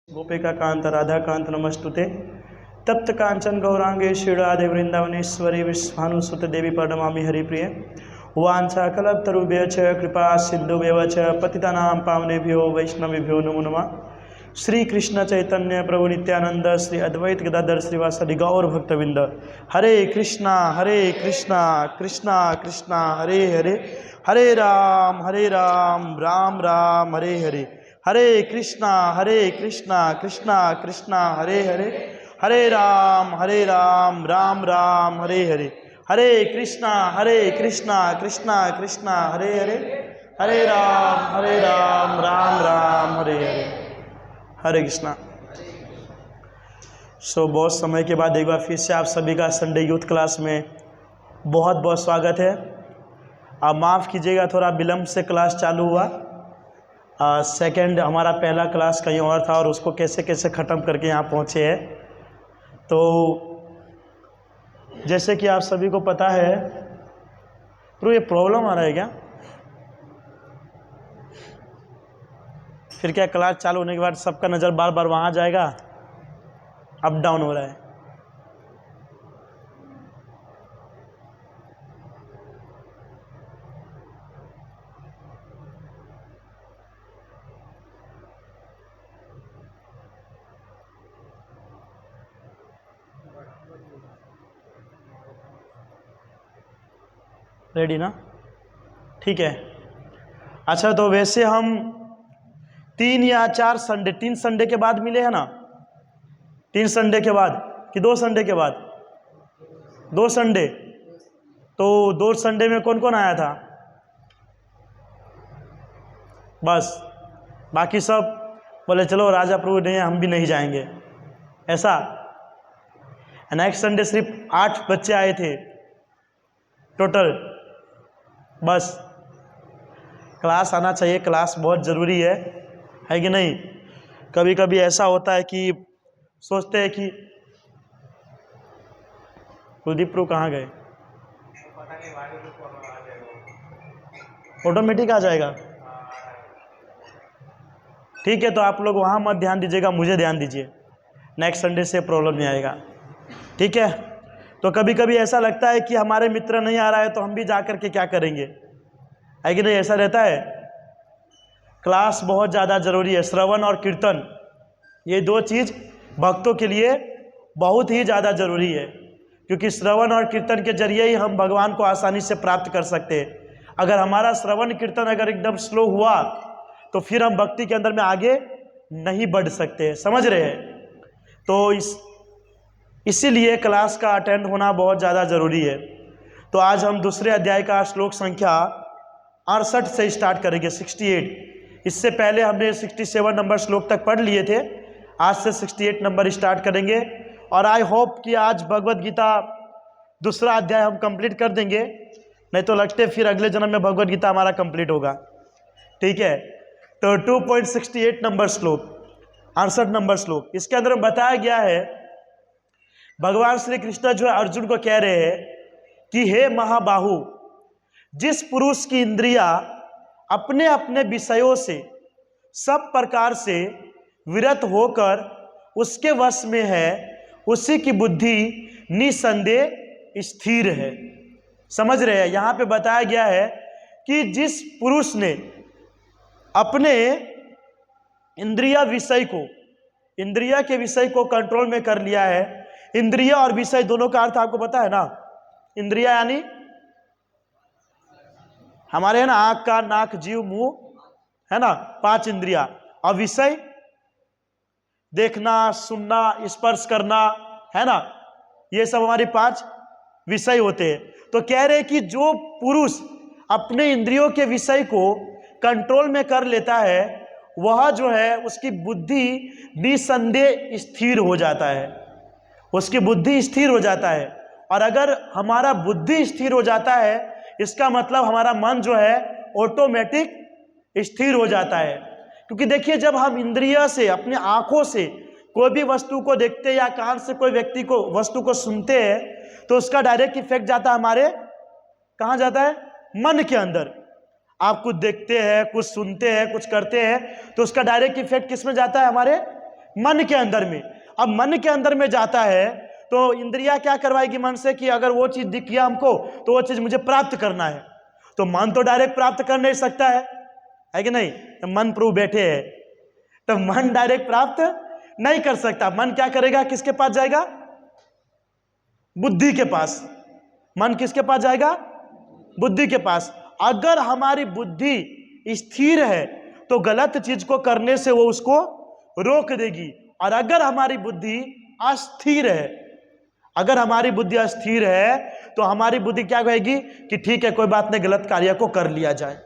गोपिका कांत राधा कांत नमस्तुते। तप्त कांचन गौरांगे श्रीराधे वृंदावनेश्वरी विश्वानुसुत देवी प्रणमामि हरिप्रिय। वाञ्छाकल्पतरुभ्यश्च कृपा सिन्धुभ्यः च पतितानां पावनेभ्यो वैष्णवेभ्यो नमो नमः। श्री कृष्ण चैतन्य प्रभु नित्यानंद श्री अद्वैत गदाधर श्रीवासदि गौर भक्तविंद। हरे कृष्णा कृष्णा कृष्णा हरे हरे, हरे राम राम राम हरे हरे। हरे कृष्णा कृष्णा कृष्णा हरे हरे, हरे राम राम राम हरे हरे। हरे कृष्णा कृष्णा कृष्णा हरे हरे, हरे राम राम राम हरे हरे। हरे कृष्णा। बहुत समय के बाद एक बार फिर से आप सभी का संडे यूथ क्लास में बहुत बहुत स्वागत है। आप माफ़ कीजिएगा, थोड़ा विलम्ब से क्लास चालू हुआ। सेकंड हमारा पहला क्लास कहीं और था और उसको कैसे कैसे ख़त्म करके यहाँ पहुँचे हैं। तो जैसे कि आप सभी को पता है, तो ये प्रॉब्लम आ रहा है क्या? फिर क्या क्लास चालू होने के बाद सबका नज़र बार बार वहाँ जाएगा? अप डाउन हो रहा है। रेडी ना? ठीक है। अच्छा, तो वैसे हम 3 या 4 संडे, 3 संडे के बाद मिले हैं ना? 3 संडे के बाद कि 2 संडे के बाद? 2 संडे। तो 2 संडे में कौन कौन आया था? बस, बाकी सब बोले चलो राजा प्रभु नहीं, हम भी नहीं जाएंगे, ऐसा। नेक्स्ट संडे सिर्फ 8 बच्चे आए थे टोटल। बस, क्लास आना चाहिए, क्लास बहुत ज़रूरी है कि नहीं? कभी कभी ऐसा होता है कि सोचते हैं कि कुलदीप प्रभु कहाँ गए, ऑटोमेटिक आ जाएगा। ठीक है, तो आप लोग वहाँ मत ध्यान दीजिएगा, मुझे ध्यान दीजिए। नेक्स्ट संडे से प्रॉब्लम नहीं आएगा, ठीक है? तो कभी कभी ऐसा लगता है कि हमारे मित्र नहीं आ रहा है तो हम भी जा कर के क्या करेंगे, है कि नहीं? ऐसा रहता है। क्लास बहुत ज़्यादा ज़रूरी है। श्रवण और कीर्तन, ये 2 चीज़ भक्तों के लिए बहुत ही ज़्यादा ज़रूरी है, क्योंकि श्रवण और कीर्तन के जरिए ही हम भगवान को आसानी से प्राप्त कर सकते हैं। अगर हमारा श्रवण कीर्तन अगर एकदम स्लो हुआ तो फिर हम भक्ति के अंदर में आगे नहीं बढ़ सकते, समझ रहे हैं? तो इसीलिए क्लास का अटेंड होना बहुत ज़्यादा ज़रूरी है। तो आज हम दूसरे अध्याय का श्लोक संख्या 68 से स्टार्ट करेंगे, 68। इससे पहले हमने 67 नंबर श्लोक तक पढ़ लिए थे। आज से 68 नंबर स्टार्ट करेंगे और आई होप कि आज भगवत गीता दूसरा अध्याय हम कंप्लीट कर देंगे, नहीं तो लगते फिर अगले जन्म में भगवत गीता हमारा कंप्लीट होगा, ठीक है? तो 2.68 नंबर श्लोक, 68 नंबर श्लोक, इसके अंदर बताया गया है, भगवान श्री कृष्ण जो है अर्जुन को कह रहे हैं कि हे महाबाहु, जिस पुरुष की इंद्रियां अपने अपने विषयों से सब प्रकार से विरत होकर उसके वश में है, उसी की बुद्धि निसंदेह स्थिर है। समझ रहे हैं? यहाँ पे बताया गया है कि जिस पुरुष ने अपने इंद्रिया के विषय को कंट्रोल में कर लिया है। इंद्रिया और विषय दोनों का अर्थ आपको पता है ना? इंद्रिया यानी हमारे है ना, आँख का नाक जीव मुंह, है ना, 5 इंद्रिया। और विषय देखना, सुनना, स्पर्श करना, है ना, ये सब हमारी 5 विषय होते हैं। तो कह रहे कि जो पुरुष अपने इंद्रियों के विषय को कंट्रोल में कर लेता है, वह जो है उसकी बुद्धि निसंदेह स्थिर हो जाता है, उसकी बुद्धि स्थिर हो जाता है। और अगर हमारा बुद्धि स्थिर हो जाता है, इसका मतलब हमारा मन जो है ऑटोमेटिक स्थिर हो जाता है। क्योंकि देखिए, जब हम इंद्रिय से, अपने आंखों से कोई भी वस्तु को देखते हैं या कान से कोई व्यक्ति को वस्तु को सुनते हैं, तो उसका डायरेक्ट इफेक्ट जाता है हमारे, कहाँ जाता है? मन के अंदर। आप कुछ देखते हैं, कुछ सुनते हैं, कुछ करते हैं, तो उसका डायरेक्ट इफेक्ट किस में जाता है? हमारे मन के अंदर में। अब मन के अंदर में जाता है तो इंद्रिया क्या करवाएगी मन से कि अगर वो चीज दिख गया हमको तो वो चीज मुझे प्राप्त करना है। तो मन तो डायरेक्ट प्राप्त कर नहीं सकता है कि नहीं? तो मन प्रभु बैठे हैं, तो मन डायरेक्ट प्राप्त नहीं कर सकता। मन क्या करेगा? किसके पास जाएगा? बुद्धि के पास। मन किसके पास जाएगा? बुद्धि के पास। अगर हमारी बुद्धि स्थिर है तो गलत चीज को करने से वो उसको रोक देगी, और अगर हमारी बुद्धि अस्थिर है, अगर हमारी बुद्धि अस्थिर है तो हमारी बुद्धि क्या कहेगी कि ठीक है कोई बात नहीं, गलत कार्य को कर लिया जाए।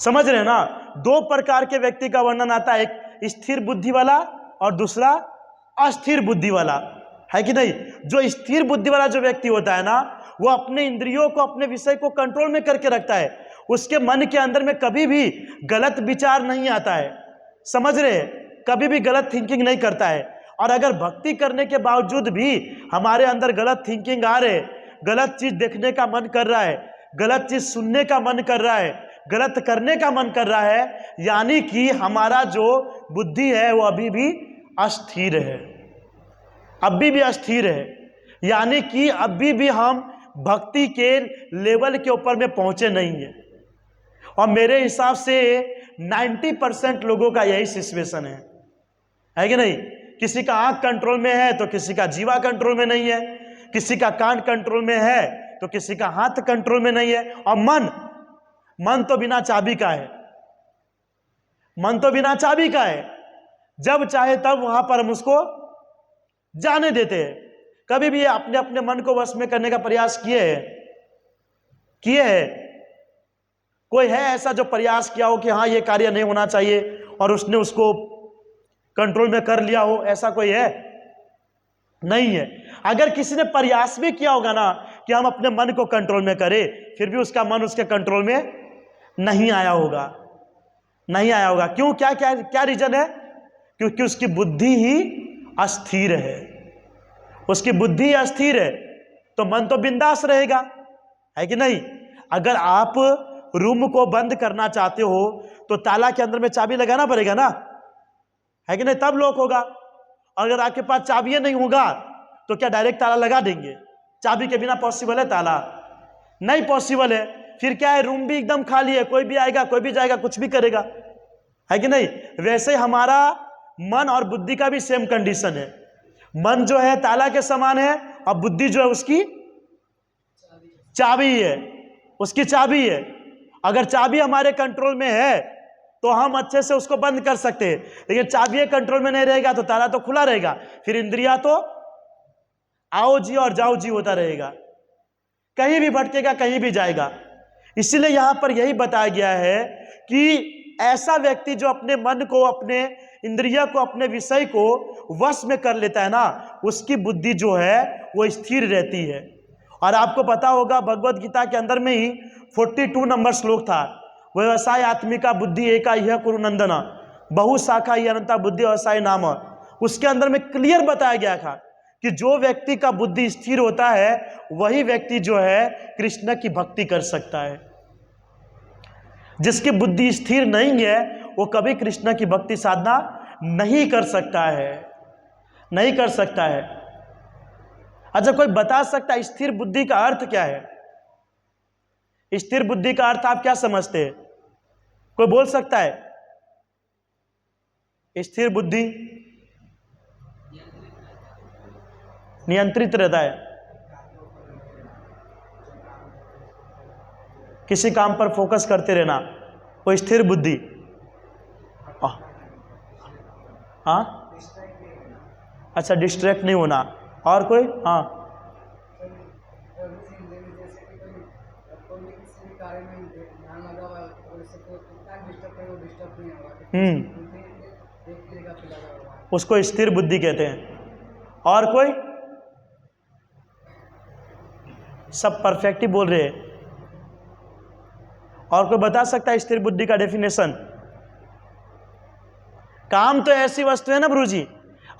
समझ रहे हैं ना? दो प्रकार के व्यक्ति का वर्णन आता है, एक स्थिर बुद्धि वाला और दूसरा अस्थिर बुद्धि वाला, है कि नहीं? जो स्थिर बुद्धि वाला जो व्यक्ति होता है ना, वो अपने इंद्रियों को, अपने विषय को कंट्रोल में करके रखता है। उसके मन के अंदर में कभी भी गलत विचार नहीं आता है। समझ रहे? कभी भी गलत थिंकिंग नहीं करता है। और अगर भक्ति करने के बावजूद भी हमारे अंदर गलत थिंकिंग आ रहे, गलत चीज देखने का मन कर रहा है, गलत चीज सुनने का मन कर रहा है, गलत करने का मन कर रहा है, यानी कि हमारा जो बुद्धि है वो अभी भी अस्थिर है, अभी भी अस्थिर है। यानी कि अभी भी हम भक्ति के लेवल के ऊपर में पहुंचे नहीं है। और मेरे हिसाब से 90% लोगों का यही सिचुएशन है कि नहीं? किसी का आंख कंट्रोल में है तो किसी का जीवा कंट्रोल में नहीं है, किसी का कान कंट्रोल में है तो किसी का हाथ कंट्रोल में नहीं है। और मन तो बिना चाबी का है, मन तो बिना चाबी का है। जब चाहे तब वहां पर हम उसको जाने देते हैं। कभी भी अपने अपने मन को वश में करने का प्रयास किए हैं? कोई है ऐसा जो प्रयास किया हो कि हाँ ये कार्य नहीं होना चाहिए और उसने उसको कंट्रोल में कर लिया हो? ऐसा कोई है? नहीं है। अगर किसी ने प्रयास भी किया होगा ना कि हम अपने मन को कंट्रोल में करें, फिर भी उसका मन उसके कंट्रोल में नहीं आया होगा, नहीं आया होगा। क्यों? क्या क्या क्या रीजन है? क्योंकि उसकी बुद्धि ही अस्थिर है, उसकी बुद्धि अस्थिर है, तो मन तो बिंदास रहेगा, है कि नहीं? अगर आप रूम को बंद करना चाहते हो तो ताला के अंदर में चाबी लगाना पड़ेगा ना, है कि नहीं? तब लॉक होगा। अगर आपके पास चाबी नहीं होगा तो क्या डायरेक्ट ताला लगा देंगे? चाबी के बिना पॉसिबल है ताला? नहीं पॉसिबल है। फिर क्या है? रूम भी एकदम खाली है, कोई भी आएगा कोई भी जाएगा कुछ भी करेगा, है कि नहीं? वैसे हमारा मन और बुद्धि का भी सेम कंडीशन है। मन जो है ताला के समान है और बुद्धि जो है उसकी चाबी है, उसकी चाबी है। अगर चाबी हमारे कंट्रोल में है तो हम अच्छे से उसको बंद कर सकते हैं, लेकिन चाबी कंट्रोल में नहीं रहेगा तो ताला तो खुला रहेगा, फिर इंद्रिया तो आओ जी और जाओ जी होता रहेगा, कहीं भी भटकेगा कहीं भी जाएगा। इसीलिए यहां पर यही बताया गया है कि ऐसा व्यक्ति जो अपने मन को, अपने इंद्रिया को, अपने विषय को वश में कर लेता है ना, उसकी बुद्धि जो है वो स्थिर रहती है। और आपको पता होगा भगवत गीता के अंदर में ही 42 नंबर श्लोक था, व्यवसाय आत्मिका बुद्धि एका यह कुरु नंदना बहु शाखा ही अनंता बुद्धि व्यवसाय नाम। उसके अंदर में क्लियर बताया गया था कि जो व्यक्ति का बुद्धि स्थिर होता है वही व्यक्ति जो है कृष्ण की भक्ति कर सकता है। जिसकी बुद्धि स्थिर नहीं है वो कभी कृष्ण की भक्ति साधना नहीं कर सकता है, नहीं कर सकता है। अच्छा, कोई बता सकता है स्थिर बुद्धि का अर्थ क्या है? स्थिर बुद्धि का अर्थ आप क्या समझते हैं? कोई बोल सकता है? स्थिर बुद्धि नियंत्रित रहता है, किसी काम पर फोकस करते रहना, वो स्थिर बुद्धि। हाँ, अच्छा, डिस्ट्रैक्ट नहीं होना। और कोई? हाँ, उसको स्थिर बुद्धि कहते हैं। और कोई? सब परफेक्ट ही बोल रहे हैं। और कोई बता सकता है स्थिर बुद्धि का डेफिनेशन? काम तो ऐसी वस्तु है ना गुरु जी,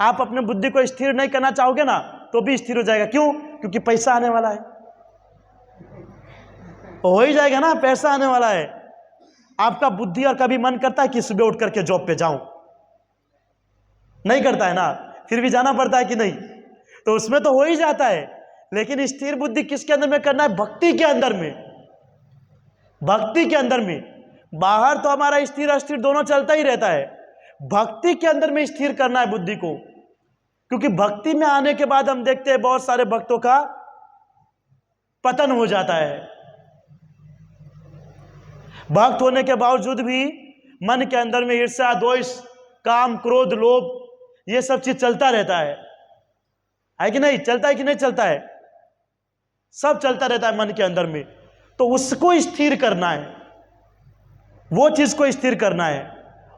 आप अपने बुद्धि को स्थिर नहीं करना चाहोगे ना तो भी स्थिर हो जाएगा। क्यों? क्योंकि पैसा आने वाला है, हो ही जाएगा ना, पैसा आने वाला है। आपका बुद्धि और कभी मन करता है कि सुबह उठ करके जॉब पे जाऊं? नहीं करता है ना, फिर भी जाना पड़ता है कि नहीं? तो उसमें तो हो ही जाता है, लेकिन स्थिर बुद्धि किसके अंदर में करना है? भक्ति के अंदर में, भक्ति के अंदर में। बाहर तो हमारा स्थिर अस्थिर दोनों चलता ही रहता है, भक्ति के अंदर में स्थिर करना है बुद्धि को। क्योंकि भक्ति में आने के बाद हम देखते हैं बहुत सारे भक्तों का पतन हो जाता है। भक्त होने के बावजूद भी मन के अंदर में ईर्ष्या, द्वेष, काम, क्रोध, लोभ, ये सब चीज चलता रहता है कि नहीं? चलता है कि नहीं चलता है? सब चलता रहता है मन के अंदर में। तो उसको स्थिर करना है, वो चीज को स्थिर करना है।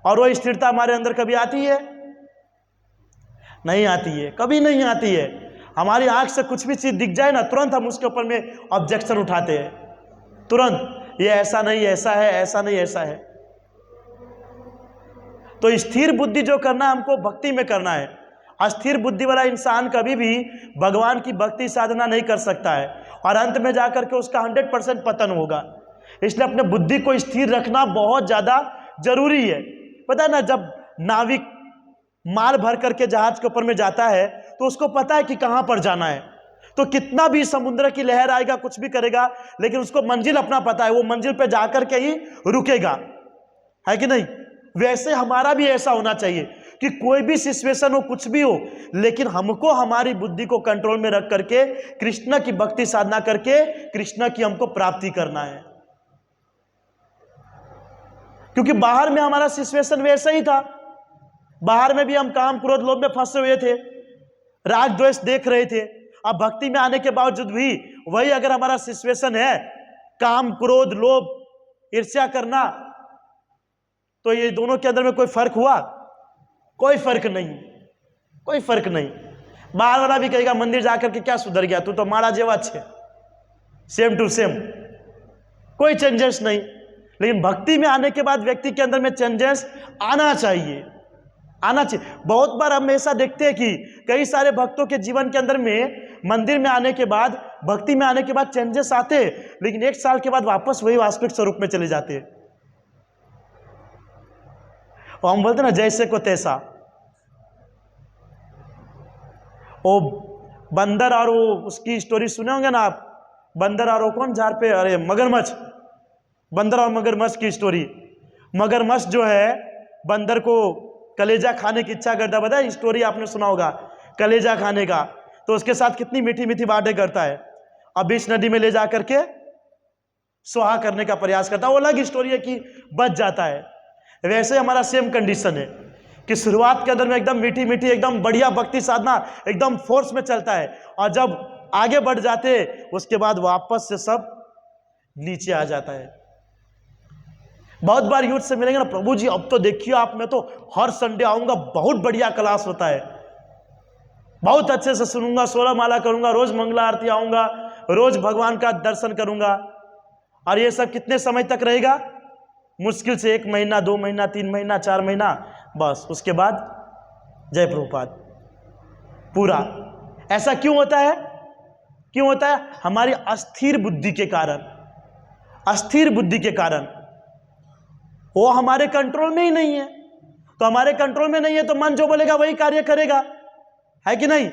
और वो स्थिरता हमारे अंदर कभी आती है? नहीं आती है, कभी नहीं आती है। हमारी आंख से कुछ भी चीज दिख जाए ना, तुरंत हम उसके ऊपर में ऑब्जेक्शन उठाते हैं, तुरंत, ये ऐसा नहीं ऐसा है, ऐसा नहीं ऐसा है। तो स्थिर बुद्धि जो करना है हमको भक्ति में करना है। अस्थिर बुद्धि वाला इंसान कभी भी भगवान की भक्ति साधना नहीं कर सकता है, और अंत में जाकर के उसका 100% पतन होगा। इसलिए अपने बुद्धि को स्थिर रखना बहुत ज्यादा जरूरी है। पता है ना, जब नाविक माल भर करके जहाज के ऊपर में जाता है तो उसको पता है कि कहां पर जाना है। तो कितना भी समुद्र की लहर आएगा, कुछ भी करेगा, लेकिन उसको मंजिल अपना पता है, वो मंजिल पे जाकर के ही रुकेगा, है कि नहीं? वैसे हमारा भी ऐसा होना चाहिए कि कोई भी सिचुएशन हो, कुछ भी हो, लेकिन हमको हमारी बुद्धि को कंट्रोल में रख करके कृष्ण की भक्ति साधना करके कृष्ण की हमको प्राप्ति करना है। क्योंकि बाहर में हमारा सिचुएशन वैसा ही था, बाहर में भी हम काम, क्रोध, लोभ में फंसे हुए थे, राग द्वेष देख रहे थे। अब भक्ति में आने के बावजूद भी वही अगर हमारा सिचुएशन है, काम, क्रोध, लोभ, ईर्ष्या करना, तो ये दोनों के अंदर में कोई फर्क हुआ? कोई फर्क नहीं, कोई फर्क नहीं। बाहर वाला भी कहेगा मंदिर जाकर के क्या सुधर गया, तू तो मारा जेवा छे, सेम टू सेम, कोई चेंजेस नहीं। लेकिन भक्ति में आने के बाद व्यक्ति के अंदर में चेंजेस आना चाहिए, आना चाहिए। बहुत बार हम ऐसा देखते हैं कि कई सारे भक्तों के जीवन के अंदर में मंदिर में आने के बाद, भक्ति में आने के बाद चेंजेस आते हैं, लेकिन 1 साल के बाद वापस वही वास्तविक स्वरूप में चले जाते हैं। और हम बोलते ना जैसे को तैसा। वो बंदर और वो उसकी स्टोरी सुने होंगे ना आप, बंदर और वो कौन झाड़ पे, अरे मगरमच्छ, बंदर और मगरमच्छ की स्टोरी। मगरमच्छ जो है बंदर को कलेजा खाने की इच्छा करता है, पता है स्टोरी आपने सुना होगा कलेजा खाने का। तो उसके साथ कितनी मीठी मीठी बातें करता है, अब बीच नदी में ले जा करके सुहा करने का प्रयास करता है। वो अलग स्टोरी है कि बच जाता है। वैसे हमारा सेम कंडीशन है कि शुरुआत के अंदर में एकदम मीठी मीठी, एकदम बढ़िया भक्ति साधना, एकदम फोर्स में चलता है, और जब आगे बढ़ जाते उसके बाद वापस से सब नीचे आ जाता है। बहुत बार यूथ से मिलेंगे ना, प्रभु जी अब तो देखिए आप, मैं तो हर संडे आऊंगा, बहुत बढ़िया क्लास होता है, बहुत अच्छे से सुनूंगा, 16 माला करूंगा, रोज मंगला आरती आऊंगा, रोज भगवान का दर्शन करूंगा। और ये सब कितने समय तक रहेगा? मुश्किल से 1 महीना, 2 महीना, 3 महीना, 4 महीना, बस उसके बाद जय प्रभुपाद पूरा। ऐसा क्यों होता है? क्यों होता है? हमारी अस्थिर बुद्धि के कारण, अस्थिर बुद्धि के कारण। वो हमारे कंट्रोल में ही नहीं है। तो हमारे कंट्रोल में नहीं है तो मन जो बोलेगा वही कार्य करेगा, है कि नहीं?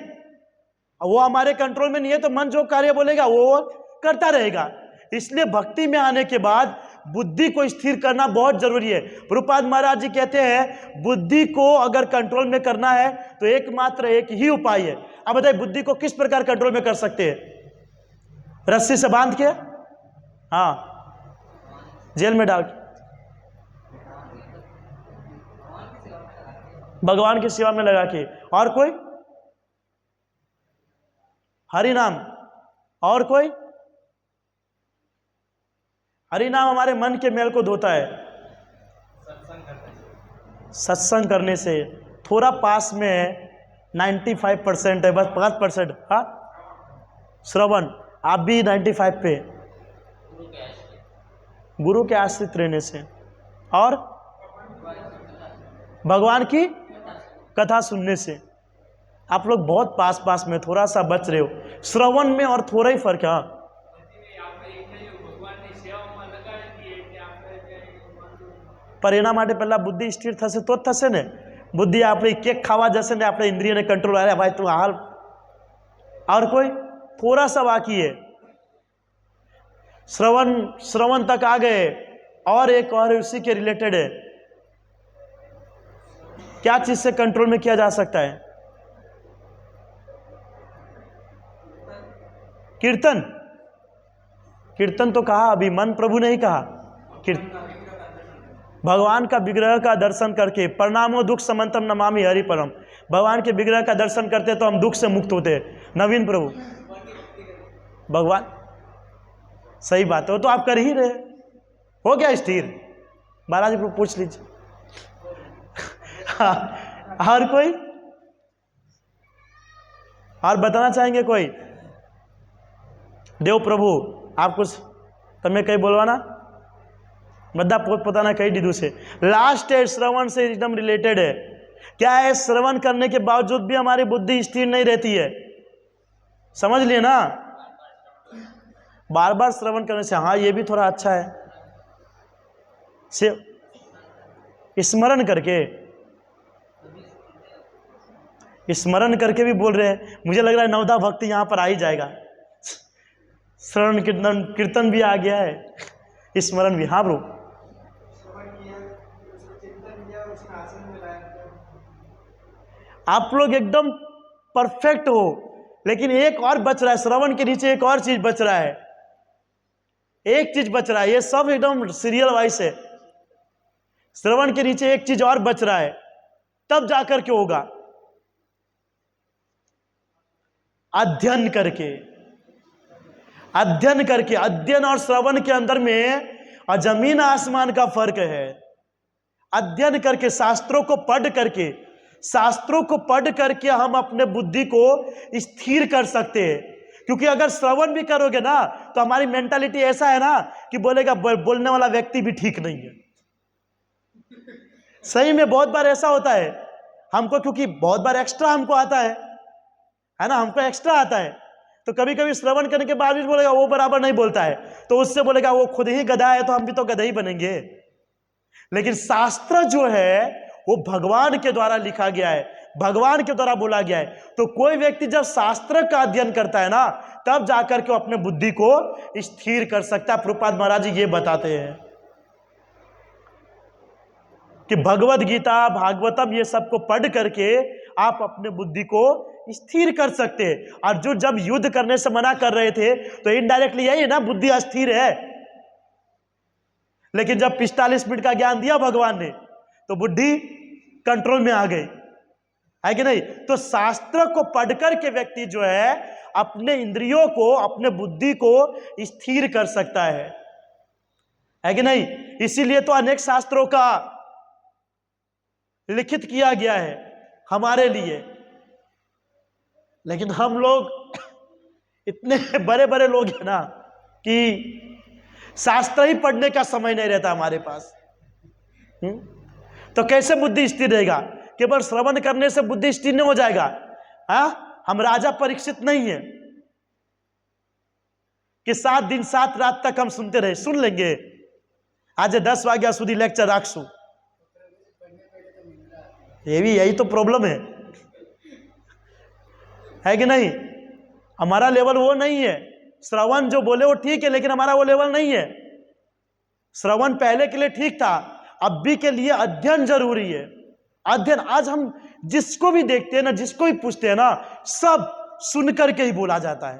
वो हमारे कंट्रोल में नहीं है तो मन जो कार्य बोलेगा वो करता रहेगा। इसलिए भक्ति में आने के बाद बुद्धि को स्थिर करना बहुत जरूरी है। प्रभुपाद महाराज जी कहते हैं बुद्धि को अगर कंट्रोल में करना है तो एकमात्र एक ही उपाय है। अब बताइए बुद्धि को किस प्रकार कंट्रोल में कर सकते हैं? रस्सी से बांध के, हाँ, जेल में डाल के, भगवान की सेवा में लगा के, और कोई? हरि नाम, और कोई? हरि नाम हमारे मन के मैल को धोता है। सत्संग करने से थोड़ा पास में है, 95% है, बस 5%। हाँ, श्रवण, आप भी 95 पे, गुरु के आश्रित रहने से, और भगवान की कथा सुनने से। आप लोग बहुत पास पास में, थोड़ा सा बच रहे हो। श्रवण में और थोड़ा ही फर्क है। हाँ, पर એના માટે પહેલા બુદ્ધિ સ્થિર થશે તો જ થશે ને। बुद्धि आपने केक खावा जैसे ने अपने इंद्रिय ने कंट्रोल आ रहा है भाई तुम हाल। और कोई थोड़ा सा बाकी है, श्रवण तक आ गए। और एक और उसी के रिलेटेड है, क्या चीज से कंट्रोल में किया जा सकता है? कीर्तन। कीर्तन तो कहा अभी, मन प्रभु ने ही कहा। भगवान का विग्रह का दर्शन करके, प्रणामो दुख समंतम नमामि हरि परम, भगवान के विग्रह का दर्शन करते तो हम दुख से मुक्त होते। नवीन प्रभु भगवान, सही बात है, वो तो आप कर ही रहे। हो गया स्थिर, बालाजी प्रभु पूछ लीजिए। और कोई और बताना चाहेंगे कोई? देव प्रभु आप कुछ तमें कहीं बोलवाना बद्दा पता ना कहीं दीदू से। लास्ट है श्रवण से एकदम रिलेटेड है। क्या है? श्रवण करने के बावजूद भी हमारी बुद्धि स्थिर नहीं रहती है। समझ लिए ना? बार बार श्रवण करने से, हाँ ये भी थोड़ा अच्छा है, स्मरण करके भी बोल रहे हैं। मुझे लग रहा है नवदा भक्ति यहां पर आ ही जाएगा। श्रवण कीर्तन भी आ गया है, स्मरण भी। हाँ ब्रो, आप लोग एकदम परफेक्ट हो, लेकिन एक और बच रहा है। श्रवण के नीचे एक और चीज बच रहा है, एक चीज बच रहा है। ये सब एकदम सीरियल वाइज है। श्रवण के नीचे एक चीज और बच रहा है, तब जाकर के होगा। अध्ययन करके, अध्ययन और श्रवण के अंदर में जमीन आसमान का फर्क है। अध्ययन करके, शास्त्रों को पढ़ करके हम अपने बुद्धि को स्थिर कर सकते हैं। क्योंकि अगर श्रवण भी करोगे ना तो हमारी मेंटालिटी ऐसा है ना कि बोलेगा बोलने वाला व्यक्ति भी ठीक नहीं है। सही में बहुत बार ऐसा होता है हमको, क्योंकि बहुत बार एक्स्ट्रा हमको आता है ना, हमको एक्स्ट्रा आता है। तो कभी कभी श्रवण करने के बाद भी बोलेगा वो बराबर नहीं बोलता है, तो उससे बोलेगा वो खुद ही गधा है तो हम भी तो गधा ही बनेंगे। लेकिन शास्त्र जो है वो भगवान के द्वारा लिखा गया है, भगवान के द्वारा बोला गया है। तो कोई व्यक्ति जब शास्त्र का अध्ययन करता है ना, तब जाकर के अपने बुद्धि को स्थिर कर सकता है। प्रभुपाद महाराज जी ये बताते हैं कि भगवद गीता, भागवतम, ये सबको पढ़ करके आप अपने बुद्धि को स्थिर कर सकते हैं। और जो जब युद्ध करने से मना कर रहे थे तो इनडायरेक्टली यही है ना, बुद्धि अस्थिर है। लेकिन जब 45 मिनट का ज्ञान दिया भगवान ने तो बुद्धि कंट्रोल में आ गई, है कि नहीं? तो शास्त्र को पढ़कर के व्यक्ति जो है अपने इंद्रियों को, अपने बुद्धि को स्थिर कर सकता है कि नहीं? इसीलिए तो अनेक शास्त्रों का लिखित किया गया है हमारे लिए। लेकिन हम लोग इतने बड़े बड़े लोग हैं ना कि शास्त्र ही पढ़ने का समय नहीं रहता हमारे पास। तो कैसे बुद्धि स्थिर रहेगा? केवल श्रवण करने से बुद्धि स्थिर नहीं हो जाएगा। हाँ, हम राजा परीक्षित नहीं है कि 7 दिन 7 रात तक हम सुनते रहे। सुन लेंगे, आज 10 वाग्या सुधी लेक्चर राखसू। यही तो प्रॉब्लम है कि नहीं? हमारा लेवल वो नहीं है। श्रवण जो बोले वो ठीक है, लेकिन हमारा वो लेवल नहीं है। श्रवण पहले के लिए ठीक था, अब भी के लिए अध्ययन जरूरी है। अध्ययन, आज हम जिसको भी देखते हैं ना, जिसको भी पूछते हैं ना, सब सुन करके ही बोला जाता है।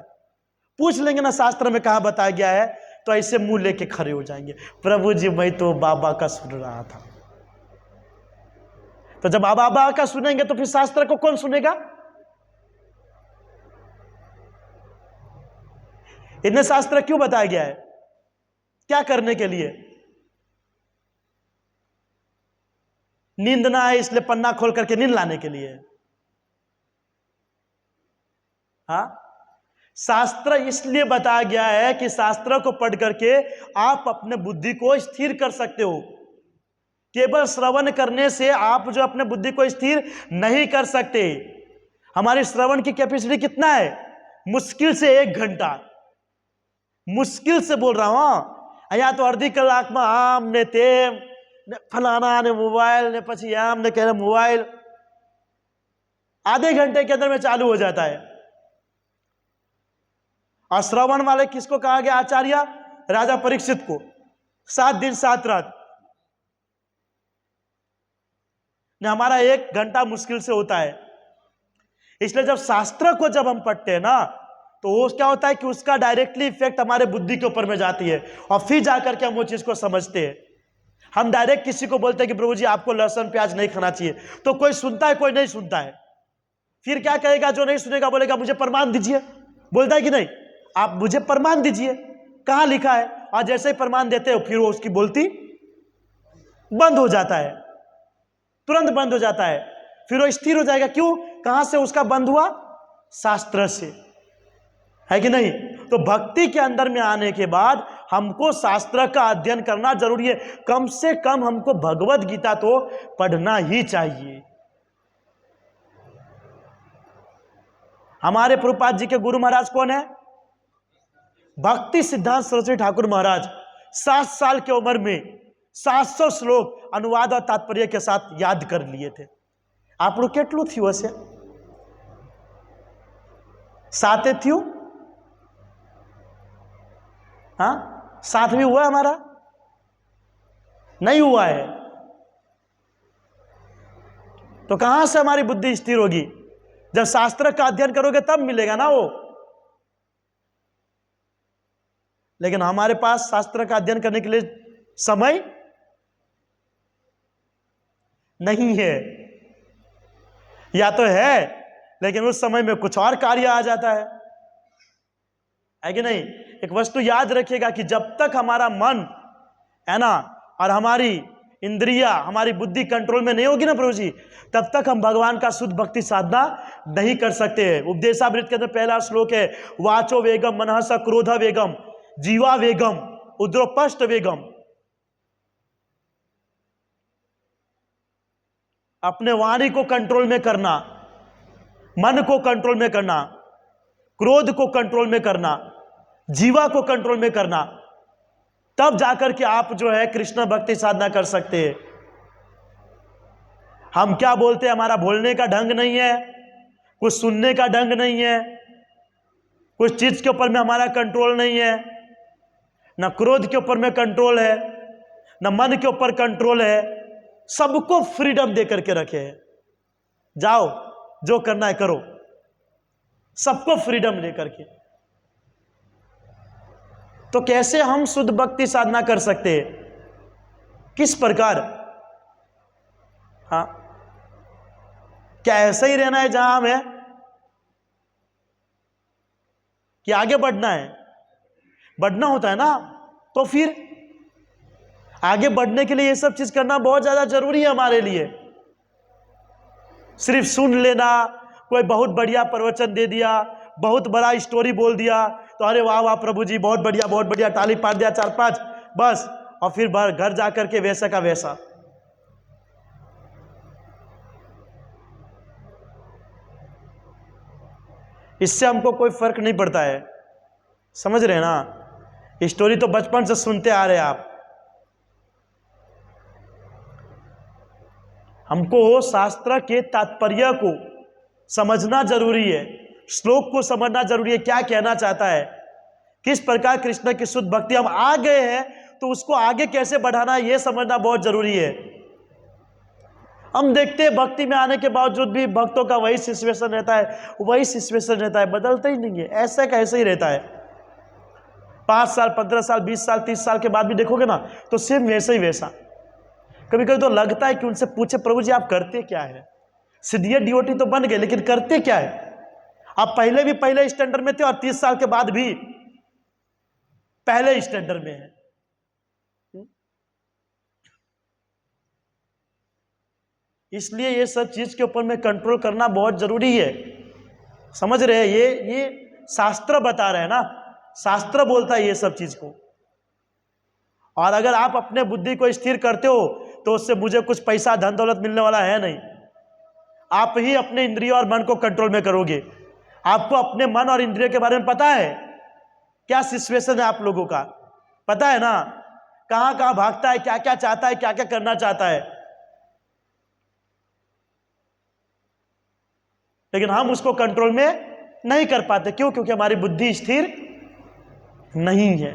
पूछ लेंगे ना शास्त्र में कहाँ बताया गया है, तो ऐसे मुंह लेके खड़े हो जाएंगे, प्रभु जी मैं तो बाबा का सुन रहा था। तो जब आप बाबा का सुनेंगे तो फिर शास्त्र को कौन सुनेगा? इतने शास्त्र क्यों बताया गया है? क्या करने के लिए? नींद ना आए इसलिए पन्ना खोल करके नींद लाने के लिए। हाँ, शास्त्र इसलिए बताया गया है कि शास्त्र को पढ़ करके आप अपने बुद्धि को स्थिर कर सकते हो। केवल श्रवण करने से आप जो अपने बुद्धि को स्थिर नहीं कर सकते। हमारी श्रवण की कैपेसिटी कितना है? मुश्किल से 1 घंटा, मुश्किल से बोल रहा हूं। या तो अर्धी कलाक में आम ने तेम ने फलाना ने मोबाइल ने, पछी आम ने कह रहे मोबाइल, आधे घंटे के अंदर में चालू हो जाता है। और श्रवण वाले किसको कहा गया आचार्य? राजा परीक्षित को। 7 दिन 7 रात ने हमारा 1 घंटा मुश्किल से होता है। इसलिए जब शास्त्र को जब हम पढ़ते हैं ना, तो वो क्या होता है कि उसका डायरेक्टली इफेक्ट हमारे बुद्धि के ऊपर में जाती है, और फिर जाकर के हम वो चीज को समझते हैं। हम डायरेक्ट किसी को बोलते हैं कि प्रभु जी आपको लहसुन प्याज नहीं खाना चाहिए, तो कोई सुनता है, कोई नहीं सुनता है। फिर क्या कहेगा? जो नहीं सुनेगा बोलेगा मुझे प्रमाण दीजिए। बोलता है कि नहीं? आप मुझे प्रमाण दीजिए, कहां लिखा है? और जैसे ही प्रमाण देते हो फिर वो उसकी बोलती बंद हो जाता है, तुरंत बंद हो जाता है। फिर वो स्थिर हो जाएगा। क्यों? कहां से उसका बंद हुआ? शास्त्र से, है कि नहीं? तो भक्ति के अंदर में आने के बाद हमको शास्त्र का अध्ययन करना जरूरी है। कम से कम हमको भगवत गीता तो पढ़ना ही चाहिए। हमारे प्रभुपाद जी के गुरु महाराज कौन है? भक्ति सिद्धांत सरस्वती ठाकुर महाराज। 7 साल की उम्र में 700 श्लोक अनुवाद और तात्पर्य के साथ याद कर लिए थे। आप लोग કેટલું થયું હશે? 7 થયું? हाँ, 7 भी हुआ हमारा? नहीं हुआ है। तो कहां से हमारी बुद्धि स्थिर होगी? जब शास्त्र का अध्ययन करोगे तब मिलेगा ना वो। लेकिन हमारे पास शास्त्र का अध्ययन करने के लिए समय नहीं है, या तो है लेकिन उस समय में कुछ और कार्य आ जाता है कि नहीं? एक वस्तु याद रखिएगा कि जब तक हमारा मन है ना और हमारी इंद्रिया, हमारी बुद्धि कंट्रोल में नहीं होगी ना प्रभु जी, तब तक हम भगवान का शुद्ध भक्ति साधना नहीं कर सकते। उपदेशामृत के अंदर पहला श्लोक है, वाचो वेगम मनः स क्रोध वेगम जीवा वेगम उद्रोपष्ट वेगम। अपने वाणी को कंट्रोल में करना, मन को कंट्रोल में करना, क्रोध को कंट्रोल में करना, जीवा को कंट्रोल में करना, तब जाकर के आप जो है कृष्ण भक्ति साधना कर सकते हैं। हम क्या बोलते हैं? हमारा बोलने का ढंग नहीं है, कुछ सुनने का ढंग नहीं है, कुछ चीज के ऊपर में हमारा कंट्रोल नहीं है, न क्रोध के ऊपर में कंट्रोल है, न मन के ऊपर कंट्रोल है। सबको फ्रीडम दे करके रखे हैं, जाओ जो करना है करो, सबको फ्रीडम दे करके। तो कैसे हम शुद्ध भक्ति साधना कर सकते हैं? किस प्रकार? हाँ, क्या ऐसा ही रहना है जहां हम है कि आगे बढ़ना है? बढ़ना होता है ना, तो फिर आगे बढ़ने के लिए ये सब चीज करना बहुत ज्यादा जरूरी है हमारे लिए। सिर्फ सुन लेना, कोई बहुत बढ़िया प्रवचन दे दिया, बहुत बड़ा स्टोरी बोल दिया तो अरे वाह वाह प्रभु जी बहुत बढ़िया, ताली पाट दिया 4-5 बस, और फिर घर जाकर के वैसा का वैसा। इससे हमको कोई फर्क नहीं पड़ता है, समझ रहे हैं ना? स्टोरी तो बचपन से सुनते आ रहे हैं आप। हमको शास्त्र के तात्पर्य को समझना जरूरी है, श्लोक को समझना जरूरी है, क्या कहना चाहता है, किस प्रकार कृष्ण की शुद्ध भक्ति हम आ गए हैं तो उसको आगे कैसे बढ़ाना है, यह समझना बहुत जरूरी है। हम देखते हैं भक्ति में आने के बावजूद भी भक्तों का वही सिचुएशन रहता है, वही सिचुएशन रहता है, बदलता ही नहीं है, ऐसा का ऐसा ही रहता है। 5 साल 15 साल 20 साल 30 साल के बाद भी देखोगे ना तो सेम वैसा ही वैसा। कभी कभी तो लगता है कि उनसे पूछे प्रभु जी आप करते क्या है? सीधे डिओटी तो बन गए लेकिन करते क्या है? आप पहले भी पहले स्टैंडर्ड में थे और 30 साल के बाद भी पहले स्टैंडर्ड में है। इसलिए ये सब चीज के ऊपर में कंट्रोल करना बहुत जरूरी है, समझ रहे हैं? ये शास्त्र बता रहे हैं ना, शास्त्र बोलता है ये सब चीज को। और अगर आप अपने बुद्धि को स्थिर करते हो तो उससे मुझे कुछ पैसा धन दौलत मिलने वाला है नहीं। आप ही अपने इंद्रिय और मन को कंट्रोल में करोगे। आपको अपने मन और इंद्रिय के बारे में पता है, क्या सिचुएशन है आप लोगों का, पता है ना? कहां कहां भागता है, क्या क्या चाहता है, क्या क्या करना चाहता है। लेकिन हम उसको कंट्रोल में नहीं कर पाते। क्यों? क्योंकि हमारी बुद्धि स्थिर नहीं है।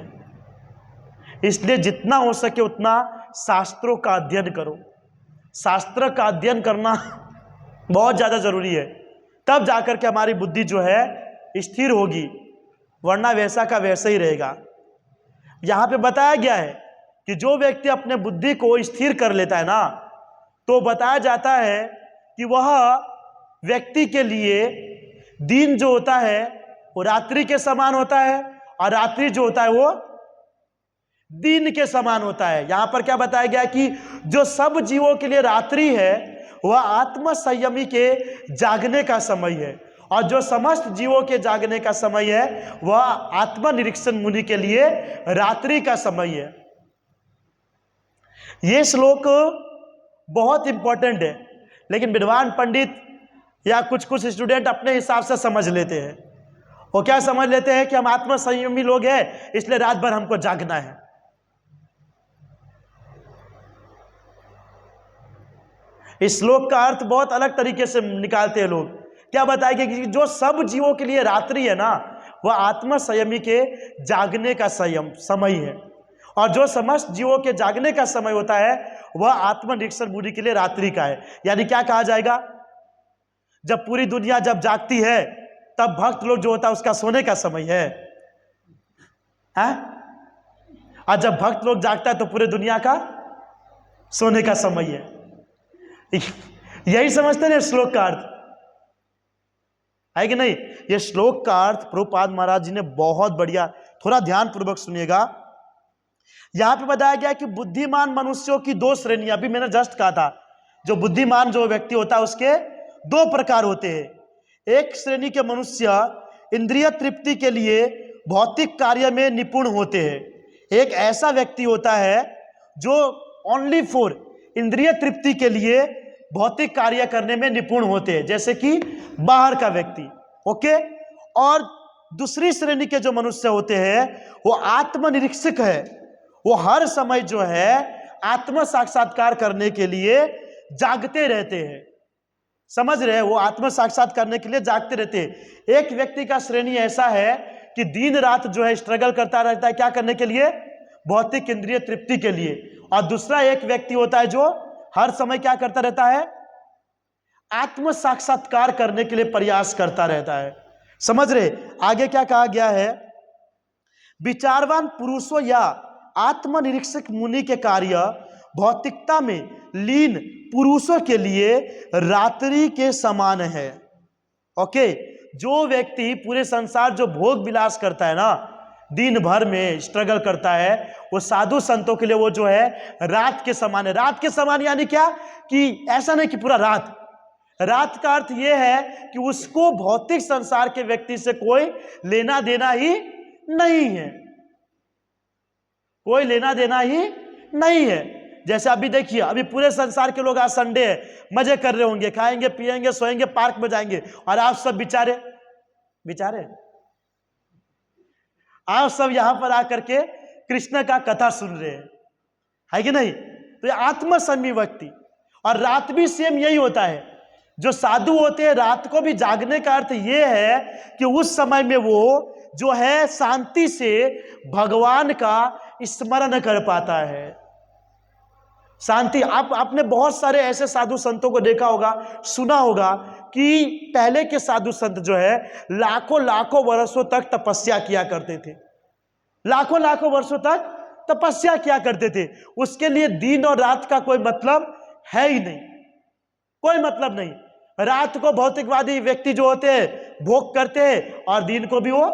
इसलिए जितना हो सके उतना शास्त्रों का अध्ययन करो। शास्त्र का अध्ययन करना बहुत ज़्यादा जरूरी है, तब जाकर के हमारी बुद्धि जो है स्थिर होगी, वरना वैसा का वैसा ही रहेगा। यहाँ पे बताया गया है कि जो व्यक्ति अपने बुद्धि को स्थिर कर लेता है ना, तो बताया जाता है कि वह व्यक्ति के लिए दिन जो होता है वो रात्रि के समान होता है, और रात्रि जो होता है वो दिन के समान होता है। यहां पर क्या बताया गया कि जो सब जीवों के लिए रात्रि है वह आत्म संयमी के जागने का समय है, और जो समस्त जीवों के जागने का समय है वह आत्मनिरीक्षण मुनि के लिए रात्रि का समय है। यह श्लोक बहुत इंपॉर्टेंट है, लेकिन विद्वान पंडित या कुछ कुछ स्टूडेंट अपने हिसाब से समझ लेते हैं। वो क्या समझ लेते हैं कि हम आत्म संयमी लोग हैं, इसलिए रात भर हमको जागना है। इस श्लोक का अर्थ बहुत अलग तरीके से निकालते हैं लोग। क्या बताएंगे कि जो सब जीवों के लिए रात्रि है ना, वह आत्म संयमी के जागने का समय है, और जो समस्त जीवों के जागने का समय होता है वह आत्मनिरीक्षण मुनि के लिए रात्रि का है। यानी क्या कहा जाएगा, जब पूरी दुनिया जब जागती है तब भक्त लोग जो होता है उसका सोने का समय है, और जब भक्त लोग जागता है तो पूरे दुनिया का सोने का समय है। यही समझते हैं श्लोक का अर्थ, है कि नहीं? ये श्लोक का अर्थ प्रभुपाद महाराज जी ने बहुत बढ़िया, थोड़ा ध्यान पूर्वक सुनिएगा। यहां पे बताया गया कि बुद्धिमान मनुष्यों की दो श्रेणियां, अभी मैंने जस्ट कहा था, जो बुद्धिमान जो व्यक्ति होता है उसके दो प्रकार होते हैं। एक श्रेणी के मनुष्य इंद्रिय तृप्ति के लिए भौतिक कार्य में निपुण होते हैं। एक ऐसा व्यक्ति होता है जो ओनली फॉर इंद्रिय तृप्ति के लिए भौतिक कार्य करने में निपुण होते हैं, जैसे कि बाहर का व्यक्ति। ओके। और दूसरी श्रेणी के जो मनुष्य होते हैं वो आत्मनिरीक्षक है, वो हर समय जो है आत्म साक्षात्कार करने के लिए जागते रहते हैं। समझ रहे हैं? वो आत्म साक्षात करने के लिए जागते रहते हैं। एक व्यक्ति का श्रेणी ऐसा है कि दिन रात जो है स्ट्रगल करता रहता है, क्या करने के लिए? भौतिक इंद्रिय तृप्ति के लिए। और दूसरा एक व्यक्ति होता है जो हर समय क्या करता रहता है? आत्म साक्षात्कार करने के लिए प्रयास करता रहता है। समझ रहे? आगे क्या कहा गया है, विचारवान पुरुषों या आत्मनिरीक्षक मुनि के कार्य भौतिकता में लीन पुरुषों के लिए रात्रि के समान है। ओके। जो व्यक्ति पूरे संसार जो भोग विलास करता है ना, दिन भर में स्ट्रगल करता है, वो साधु संतों के लिए वो जो है रात के समान है। रात के समान यानी क्या, कि ऐसा नहीं कि पूरा रात। रात का अर्थ ये है कि उसको भौतिक संसार के व्यक्ति से कोई लेना देना ही नहीं है, कोई लेना देना ही नहीं है। जैसे अभी देखिए, अभी पूरे संसार के लोग आज संडे है, मजे कर रहे होंगे, खाएंगे पिएंगे सोएंगे पार्क में जाएंगे, और आप सब बेचारे आप सब यहां पर आकर के कृष्ण का कथा सुन रहे हैं, है कि नहीं? तो ये आत्मसंयमी व्यक्ति। और रात भी सेम यही होता है। जो साधु होते हैं रात को भी जागने का अर्थ ये है कि उस समय में वो जो है शांति से भगवान का स्मरण कर पाता है। शांति। आपने बहुत सारे ऐसे साधु संतों को देखा होगा, सुना होगा कि पहले के साधु संत जो है लाखों लाखों वर्षों तक तपस्या किया करते थे, लाखों लाखों वर्षों तक तपस्या किया करते थे। उसके लिए दिन और रात का कोई मतलब है ही नहीं, कोई मतलब नहीं। रात को भौतिकवादी व्यक्ति जो होते हैं भोग करते हैं, और दिन को भी वो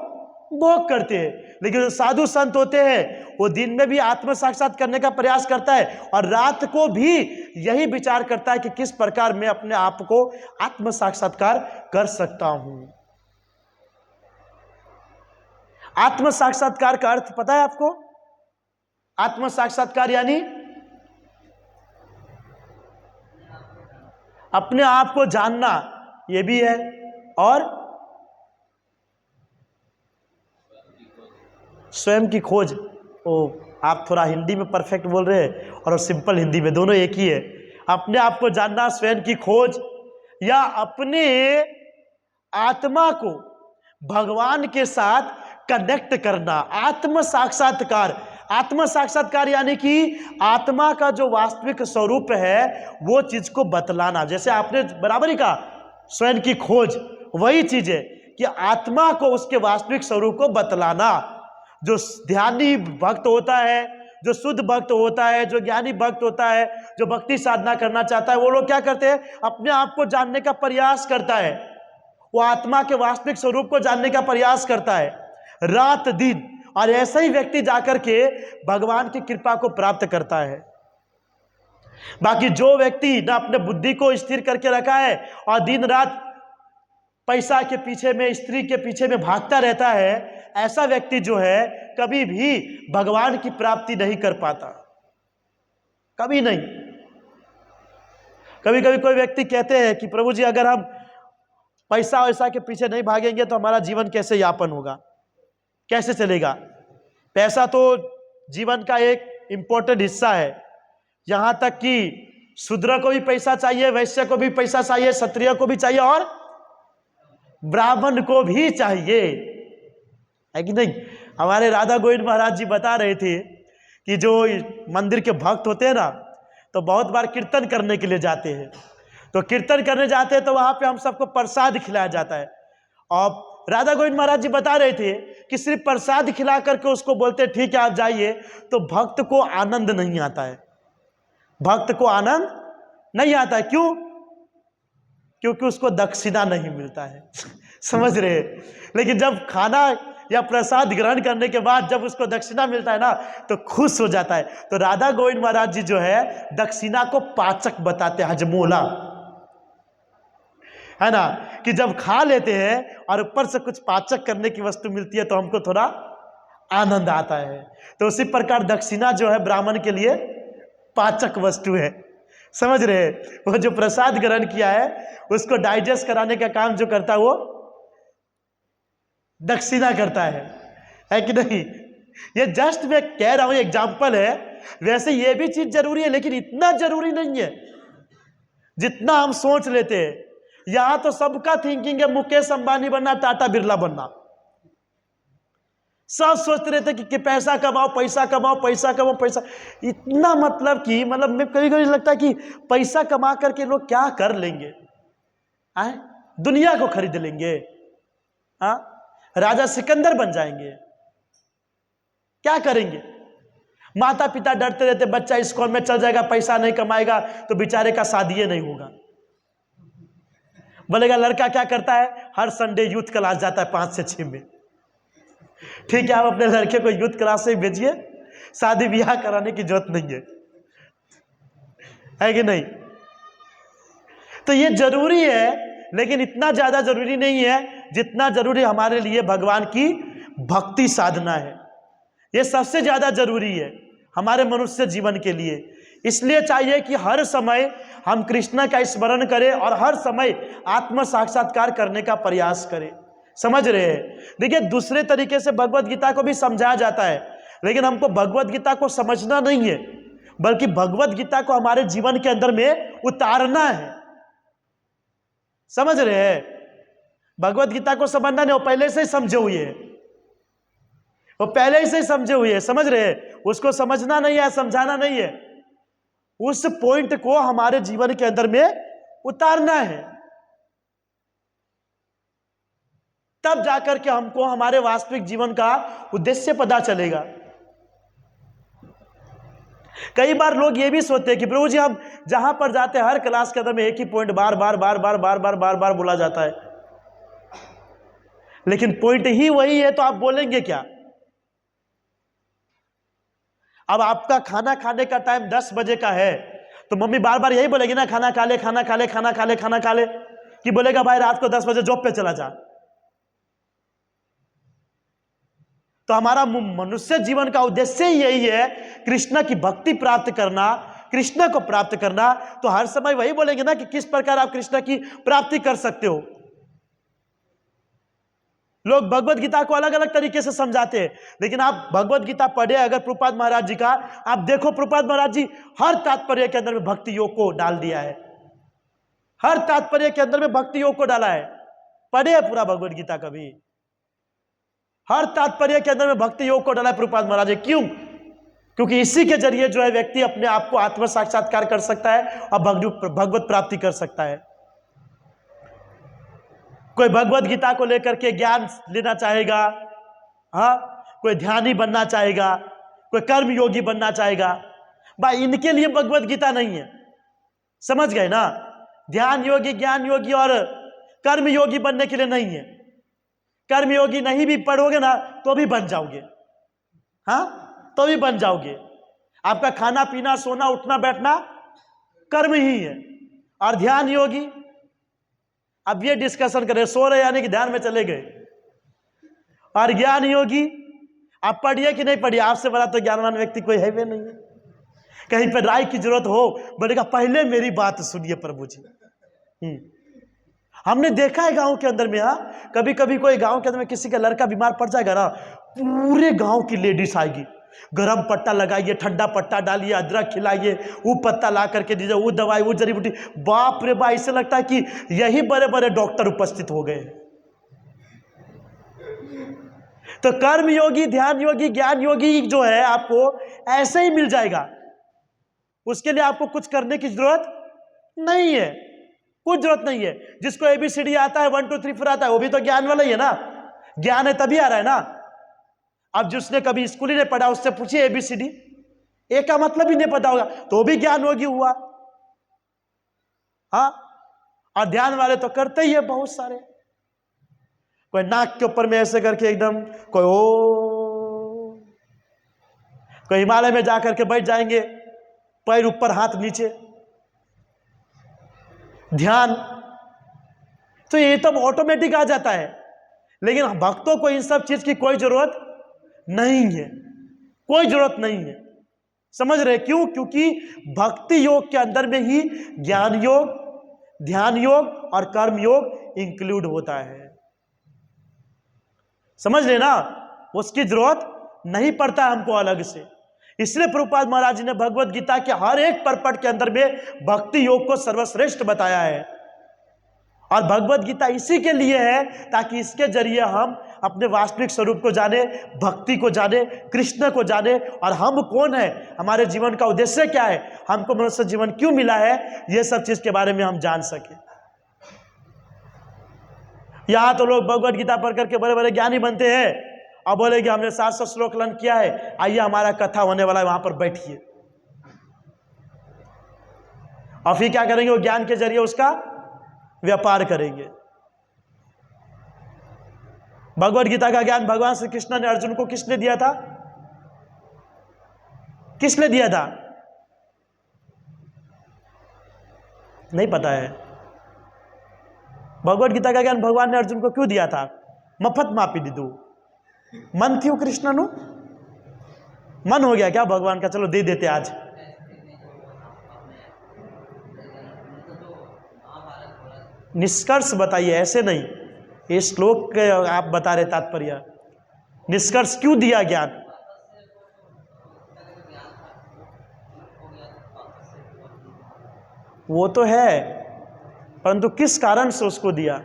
भोग करते हैं। लेकिन जो साधु संत होते हैं वो दिन में भी आत्म साक्षात करने का प्रयास करता है, और रात को भी यही विचार करता है कि किस प्रकार मैं अपने आप को आत्म साक्षात्कार कर सकता हूं। आत्म साक्षात्कार का अर्थ पता है आपको? आत्म साक्षात्कार यानी अपने आप को जानना, यह भी है, और स्वयं की खोज। ओ, आप थोड़ा हिंदी में परफेक्ट बोल रहे हैं और सिंपल हिंदी में, दोनों एक ही है। अपने आप को जानना, स्वयं की खोज, या अपने आत्मा को भगवान के साथ कनेक्ट करना, आत्म साक्षात्कार। आत्म साक्षात्कार यानी कि आत्मा का जो वास्तविक स्वरूप है वो चीज को बतलाना। जैसे आपने बराबर ही कहा स्वयं की खोज, वही चीज है कि आत्मा को उसके वास्तविक स्वरूप को बतलाना। जो ध्यानी भक्त होता है, जो शुद्ध भक्त होता है, जो ज्ञानी भक्त होता है, जो भक्ति साधना करना चाहता है, वो लोग क्या करते हैं, अपने आप को जानने का प्रयास करता है। वो आत्मा के वास्तविक स्वरूप को जानने का प्रयास करता है रात दिन, और ऐसा ही व्यक्ति जाकर के भगवान की कृपा को प्राप्त करता है। बाकी जो व्यक्ति ना अपने बुद्धि को स्थिर करके रखा है और दिन रात पैसा के पीछे में, स्त्री के पीछे में भागता रहता है, ऐसा व्यक्ति जो है कभी भी भगवान की प्राप्ति नहीं कर पाता, कभी नहीं। कभी कभी कोई व्यक्ति कहते हैं कि प्रभु जी अगर हम पैसा वैसा के पीछे नहीं भागेंगे तो हमारा जीवन कैसे यापन होगा, कैसे चलेगा। पैसा तो जीवन का एक इंपॉर्टेंट हिस्सा है। यहां तक कि शूद्र को भी पैसा चाहिए, वैश्य को भी पैसा चाहिए, क्षत्रिय को भी चाहिए और ब्राह्मण को भी चाहिए, है कि नहीं। हमारे राधा गोविंद महाराज जी बता रहे थे कि जो मंदिर के भक्त होते हैं ना, तो बहुत बार कीर्तन करने के लिए जाते हैं। तो कीर्तन करने जाते हैं तो वहां पे हम सबको प्रसाद खिलाया जाता है। और राधा गोविंद महाराज जी बता रहे थे कि सिर्फ प्रसाद खिला करके उसको बोलते ठीक है आप जाइए, तो भक्त को आनंद नहीं आता है, भक्त को आनंद नहीं आता है। क्यों? क्योंकि उसको दक्षिणा नहीं मिलता है समझ रहे। लेकिन जब खाना या प्रसाद ग्रहण करने के बाद जब उसको दक्षिणा मिलता है ना, तो खुश हो जाता है। तो राधा गोविंद महाराज जी जो है दक्षिणा को पाचक बताते हैं, हजमोला, है ना, कि जब खा लेते हैं और ऊपर से कुछ पाचक करने की वस्तु मिलती है तो हमको थोड़ा आनंद आता है। तो उसी प्रकार दक्षिणा जो है ब्राह्मण के लिए पाचक वस्तु है, समझ रहे। वो जो प्रसाद ग्रहण किया है उसको डाइजेस्ट कराने का काम जो करता है वो दक्षिणा करता है कि नहीं। ये जस्ट मैं कह रहा हूं, एग्जाम्पल है। वैसे ये भी चीज जरूरी है, लेकिन इतना जरूरी नहीं है जितना हम सोच लेते हैं। यहां तो सबका थिंकिंग है मुकेश अंबानी बनना, टाटा बिरला बनना। सब सोचते रहते कि पैसा कमाओ, पैसा कमाओ, पैसा कमाओ, पैसा। इतना मतलब कि मैं कभी कभी लगता है कि पैसा कमा करके लोग क्या कर लेंगे, आए दुनिया को खरीद लेंगे, हाँ राजा सिकंदर बन जाएंगे, क्या करेंगे। माता पिता डरते रहते बच्चा इस कॉल में चल जाएगा, पैसा नहीं कमाएगा तो बेचारे का शादी नहीं होगा। बोलेगा लड़का क्या करता है, हर संडे यूथ क्लास जाता है 5 से 6 में। ठीक है, आप अपने लड़के को यूथ क्लास से भेजिए, शादी ब्याह कराने की जरूरत नहीं है कि नहीं। तो ये जरूरी है, लेकिन इतना ज्यादा जरूरी नहीं है जितना जरूरी हमारे लिए भगवान की भक्ति साधना है। ये सबसे ज्यादा जरूरी है हमारे मनुष्य जीवन के लिए। इसलिए चाहिए कि हर समय हम कृष्ण का स्मरण करें और हर समय आत्म साक्षात्कार करने का प्रयास करें, समझ रहे हैं। देखिए दूसरे तरीके से भगवत गीता को भी समझाया जाता है, लेकिन हमको भगवत गीता को समझना नहीं है, बल्कि भगवत गीता को हमारे जीवन के अंदर में उतारना है, समझ रहे हैं। भगवत गीता को समझना नहीं, वो पहले से ही समझे हुए है, वो पहले से ही समझे हुए है, समझ रहे हैं। उसको समझना नहीं है, समझाना नहीं है, उस पॉइंट को हमारे जीवन के अंदर में उतारना है। तब जाकर के हमको हमारे वास्तविक जीवन का उद्देश्य पता चलेगा। कई बार लोग ये भी सोचते हैं कि प्रभु जी हम जहां पर जाते हैं हर क्लास के अंदर में एक ही पॉइंट बार बार बार बार बार बार बार बार बोला जाता है, लेकिन पॉइंट ही वही है, तो आप बोलेंगे क्या। अब आपका खाना खाने का टाइम 10 बजे का है, तो मम्मी बार बार यही बोलेगी ना, खाना खा ले, खाना खा ले, खाना खा ले, खाना खा ले, कि बोलेगा भाई रात को 10 बजे जॉब पे चला जा। तो हमारा मनुष्य जीवन का उद्देश्य ही यही है, कृष्ण की भक्ति प्राप्त करना, कृष्ण को प्राप्त करना। तो हर समय वही बोलेंगे ना कि किस प्रकार आप कृष्ण की प्राप्ति कर सकते हो। लोग भगवत गीता को अलग अलग तरीके से समझाते हैं, लेकिन आप भगवत गीता पढ़े अगर प्रभुपाद महाराज जी का, आप देखो प्रभुपाद महाराज जी हर तात्पर्य के अंदर में भक्ति योग को डाल दिया है, हर तात्पर्य के अंदर में भक्ति योग को डाला है। पढ़े है पूरा भगवत गीता कभी? हर तात्पर्य के अंदर में भक्ति योग को डाला है प्रभुपाद महाराज। क्यों? क्योंकि इसी के जरिए जो है व्यक्ति अपने आप को आत्म साक्षात्कार कर सकता है और भगवत प्राप्ति कर सकता है। कोई भगवत गीता को लेकर के ज्ञान लेना चाहेगा, हाँ, कोई ध्यानी बनना चाहेगा, कोई कर्म योगी बनना चाहेगा, भाई इनके लिए भगवत गीता नहीं है। समझ गए ना? ध्यान योगी, ज्ञान योगी और कर्म योगी बनने के लिए नहीं है। कर्म योगी नहीं भी पढ़ोगे ना तो भी बन जाओगे, हाँ, तो भी बन जाओगे। आपका खाना पीना सोना उठना बैठना कर्म ही है। और ध्यान योगी, अब ये डिस्कशन करें, सो रहे यानी कि ध्यान में चले गए। और ज्ञान योगी, आप पढ़िए कि नहीं पढ़िए, आपसे बड़ा तो ज्ञानवान व्यक्ति कोई है भी नहीं है। कहीं पर राय की जरूरत हो, बोलेगा पहले मेरी बात सुनिए प्रभु जी। हमने देखा है गांव के अंदर में, हाँ, कभी कभी कोई गांव के अंदर में किसी का लड़का बीमार पड़ जाएगा ना, पूरे गांव की लेडीज आएगी, गरम पट्टा लगाइए, ठंडा पट्टा डालिए, अदरक खिलाइए, वो पत्ता ला करके दीजिए, वो दवाई, वो जड़ी बूटी। बाप रे बाप, ऐसे लगता है कि यही बड़े बड़े डॉक्टर उपस्थित हो गए। तो कर्म योगी, ध्यान योगी, ज्ञान योगी जो है आपको ऐसे ही मिल जाएगा। उसके लिए आपको कुछ करने की जरूरत नहीं है, कुछ जरूरत नहीं है। जिसको ABCD आता है, 1 2 3 4 आता है, वो भी तो ज्ञान वाला ही है ना। ज्ञान है तभी आ रहा है ना। अब जिसने कभी स्कूल ही नहीं पढ़ा, उससे पूछिए ABCD, ए का मतलब ही नहीं पता होगा, तो भी ज्ञान योगी हुआ। हाँ, और ध्यान वाले तो करते ही है बहुत सारे। कोई नाक के ऊपर में ऐसे करके एकदम, कोई ओ, कोई हिमालय में जाकर के बैठ जाएंगे, पैर ऊपर हाथ नीचे, ध्यान। तो ये तो ऑटोमेटिक आ जाता है। लेकिन भक्तों को इन सब चीज की कोई जरूरत नहीं है, कोई जरूरत नहीं है। समझ रहे? क्यों? क्योंकि भक्ति योग के अंदर में ही ज्ञान योग, ध्यान योग और कर्म योग इंक्लूड होता है। समझ लेना, उसकी जरूरत नहीं पड़ता हमको अलग से। इसलिए प्रभुपाद महाराज जी ने भगवत गीता के हर एक परपट के अंदर में भक्ति योग को सर्वश्रेष्ठ बताया है। और भगवत गीता इसी के लिए है ताकि इसके जरिए हम अपने वास्तविक स्वरूप को जाने, भक्ति को जाने, कृष्ण को जाने, और हम कौन है, हमारे जीवन का उद्देश्य क्या है, हमको मनुष्य जीवन क्यों मिला है, ये सब चीज के बारे में हम जान सके। यहां तो लोग भगवत गीता पढ़ करके बड़े बड़े ज्ञानी बनते हैं और बोले कि हमने 700 श्लोक लन किया है, आइए हमारा कथा होने वाला है, वहां पर बैठिए। और फिर क्या करेंगे? वो ज्ञान के जरिए उसका व्यापार करेंगे। भगवत गीता का ज्ञान भगवान श्री कृष्ण ने अर्जुन को किसने दिया था? किसने दिया था? नहीं पता है। भगवत गीता का ज्ञान भगवान ने अर्जुन को क्यों दिया था? मफत मापी दीदू मन थी कृष्ण नु, मन हो गया क्या भगवान का, चलो दे देते आज। निष्कर्ष बताइए, ऐसे नहीं, ये श्लोक के आप बता रहे तात्पर्य, निष्कर्ष क्यों दिया ज्ञान? वो तो है, परंतु किस कारण से उसको दिया?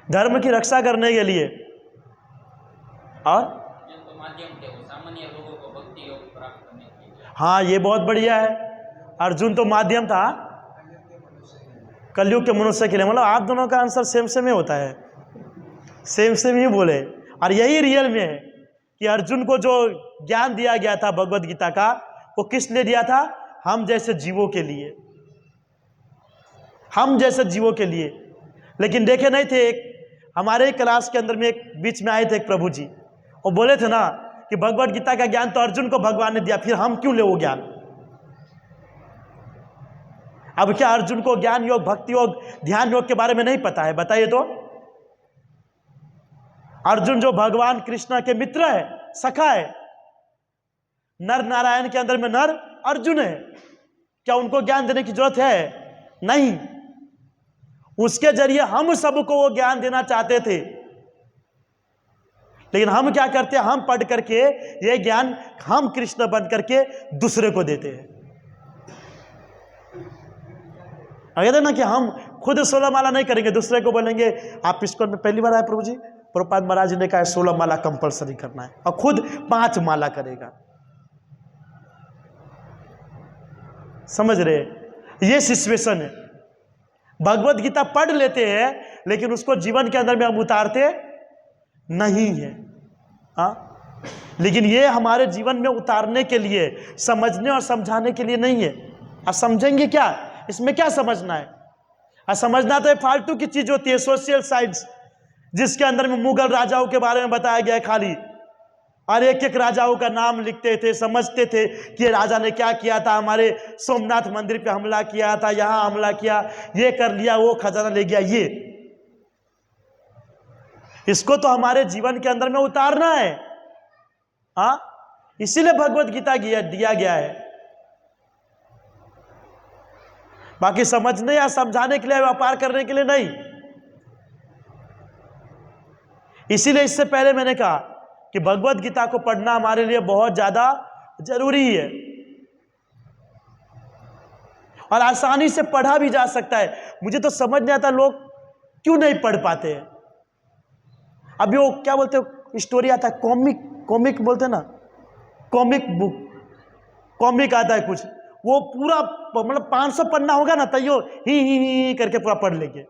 धर्म की रक्षा करने के लिए। और हाँ, ये बहुत बढ़िया है। अर्जुन तो माध्यम था कलयुग के मनुष्य के लिए। मतलब आप दोनों का आंसर सेम सेम ही होता है, सेम सेम ही बोले। और यही रियल में है कि अर्जुन को जो ज्ञान दिया गया था भगवत गीता का, वो किस लिए दिया था? हम जैसे जीवों के लिए, हम जैसे जीवों के लिए। लेकिन देखे नहीं थे, एक हमारे क्लास के अंदर में एक बीच में आए थे एक प्रभु जी, वो बोले थे ना कि भगवत गीता का ज्ञान तो अर्जुन को भगवान ने दिया, फिर हम क्यों ले वो ज्ञान? अब क्या अर्जुन को ज्ञान योग, भक्ति योग, ध्यान योग के बारे में नहीं पता है? बताइए तो। अर्जुन जो भगवान कृष्ण के मित्र है, सखा है, नर नारायण के अंदर में नर अर्जुन है, क्या उनको ज्ञान देने की जरूरत है? नहीं। उसके जरिए हम सबको वो ज्ञान देना चाहते थे, लेकिन हम क्या करते हैं? हम पढ़ करके ये ज्ञान हम कृष्ण बन करके दूसरे को देते हैं। कहते ना कि हम खुद 16 माला नहीं करेंगे, दूसरे को बोलेंगे आप इसको में पहली बार आए प्रभु जी, प्रभुपाद महाराज जी ने कहा 16 माला कंपलसरी करना है, और खुद 5 माला करेगा। समझ रहे? ये सिचुएशन है। भगवत गीता पढ़ लेते हैं लेकिन उसको जीवन के अंदर में हम उतारते नहीं है। हाँ, लेकिन ये हमारे जीवन में उतारने के लिए, समझने और समझाने के लिए नहीं है। आप समझेंगे क्या? इसमें क्या समझना है? समझना तो फालतू की चीज होती है, सोशल साइंस, जिसके अंदर में मुगल राजाओं के बारे में बताया गया है खाली, और एक एक राजाओं का नाम लिखते थे, समझते थे कि राजा ने क्या किया था, हमारे सोमनाथ मंदिर पे हमला किया था, यहां हमला किया, ये कर लिया, वो खजाना ले गया। ये इसको तो हमारे जीवन के अंदर में उतारना है। हाँ, इसीलिए भगवत गीता दिया गया है, बाकी समझने या समझाने के लिए, व्यापार करने के लिए नहीं। इसीलिए इससे पहले मैंने कहा कि भगवत गीता को पढ़ना हमारे लिए बहुत ज्यादा जरूरी है, और आसानी से पढ़ा भी जा सकता है। मुझे तो समझ नहीं आता लोग क्यों नहीं पढ़ पाते हैं। अभी वो क्या बोलते हो, स्टोरी आता है, कॉमिक बोलते हैं ना, कॉमिक बुक, कॉमिक आता है कुछ, वो पूरा मतलब 500 पन्ना होगा ना, तैयो ही करके पूरा पढ़ लेंगे,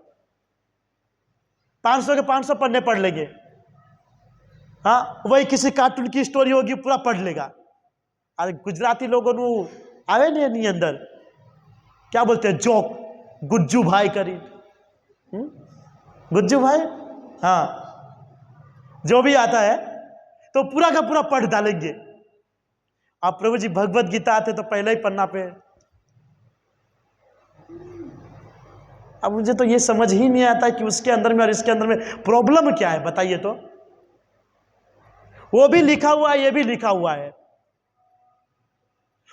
500 के 500 पन्ने पढ़ लेंगे। हाँ, वही किसी कार्टून की स्टोरी होगी, पूरा पढ़ लेगा। अरे गुजराती लोगों को आवे नहीं अंदर, क्या बोलते हैं, जोक, गुज्जू भाई करी, गुज्जू भाई, हाँ, जो भी आता है तो पूरा का पूरा पढ़ डालेंगे। आप प्रभु जी भगवत गीता आते तो पहले ही पन्ना पे। अब मुझे तो ये समझ ही नहीं आता कि उसके अंदर में और इसके अंदर में प्रॉब्लम क्या है, बताइए तो। वो भी लिखा हुआ है, ये भी लिखा हुआ है,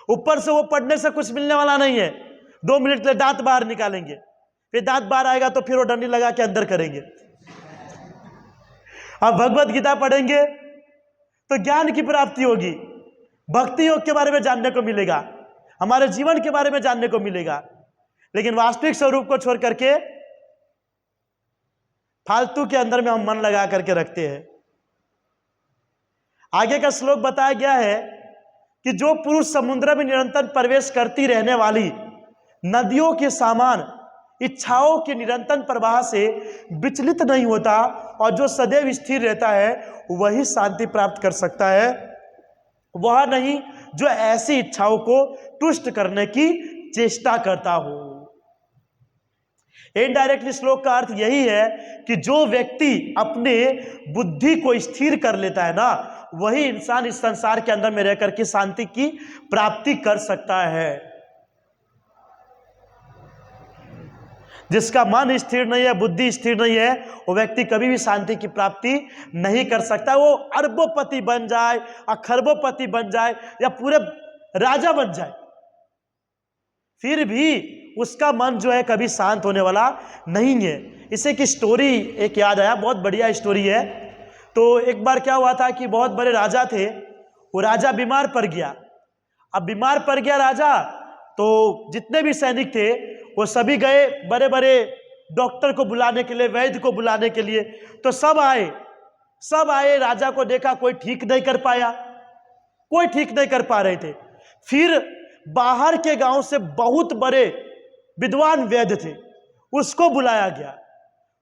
ऊपर से वो पढ़ने से कुछ मिलने वाला नहीं है। 2 मिनट के लिए दांत बाहर निकालेंगे, फिर दांत बाहर आएगा तो फिर वो डंडी लगा के अंदर करेंगे। अब भगवत गीता पढ़ेंगे तो ज्ञान की प्राप्ति होगी, भक्ति योग के बारे में जानने को मिलेगा, हमारे जीवन के बारे में जानने को मिलेगा। लेकिन वास्तविक स्वरूप को छोड़ करके फालतू के अंदर में हम मन लगा करके रखते हैं। आगे का श्लोक बताया गया है कि जो पुरुष समुद्र में निरंतर प्रवेश करती रहने वाली नदियों के समान इच्छाओं के निरंतर प्रवाह से विचलित नहीं होता और जो सदैव स्थिर रहता है, वही शांति प्राप्त कर सकता है। वह नहीं जो ऐसी इच्छाओं को तुष्ट करने की चेष्टा करता हो। इनडायरेक्टली श्लोक का अर्थ यही है कि जो व्यक्ति अपने बुद्धि को स्थिर कर लेता है ना, वही इंसान इस संसार के अंदर में रहकर के शांति की प्राप्ति कर सकता है। जिसका मन स्थिर नहीं है, बुद्धि स्थिर नहीं है, वो व्यक्ति कभी भी शांति की प्राप्ति नहीं कर सकता। वो अरबोपति बन जाए, खरबोपति बन जाए, या पूरे राजा बन जाए, फिर भी उसका मन जो है कभी शांत होने वाला नहीं है। इसे की स्टोरी एक याद आया, बहुत बढ़िया स्टोरी है। तो एक बार क्या हुआ था कि बहुत बड़े राजा थे, वो राजा बीमार पड़ गया। अब बीमार पड़ गया राजा, तो जितने भी सैनिक थे वो सभी गए बड़े बड़े डॉक्टर को बुलाने के लिए, वैद्य को बुलाने के लिए। तो सब आए, राजा को देखा, कोई ठीक नहीं कर पाया, कोई ठीक नहीं कर पा रहे थे। फिर बाहर के गांव से बहुत बड़े विद्वान वैद्य थे, उसको बुलाया गया।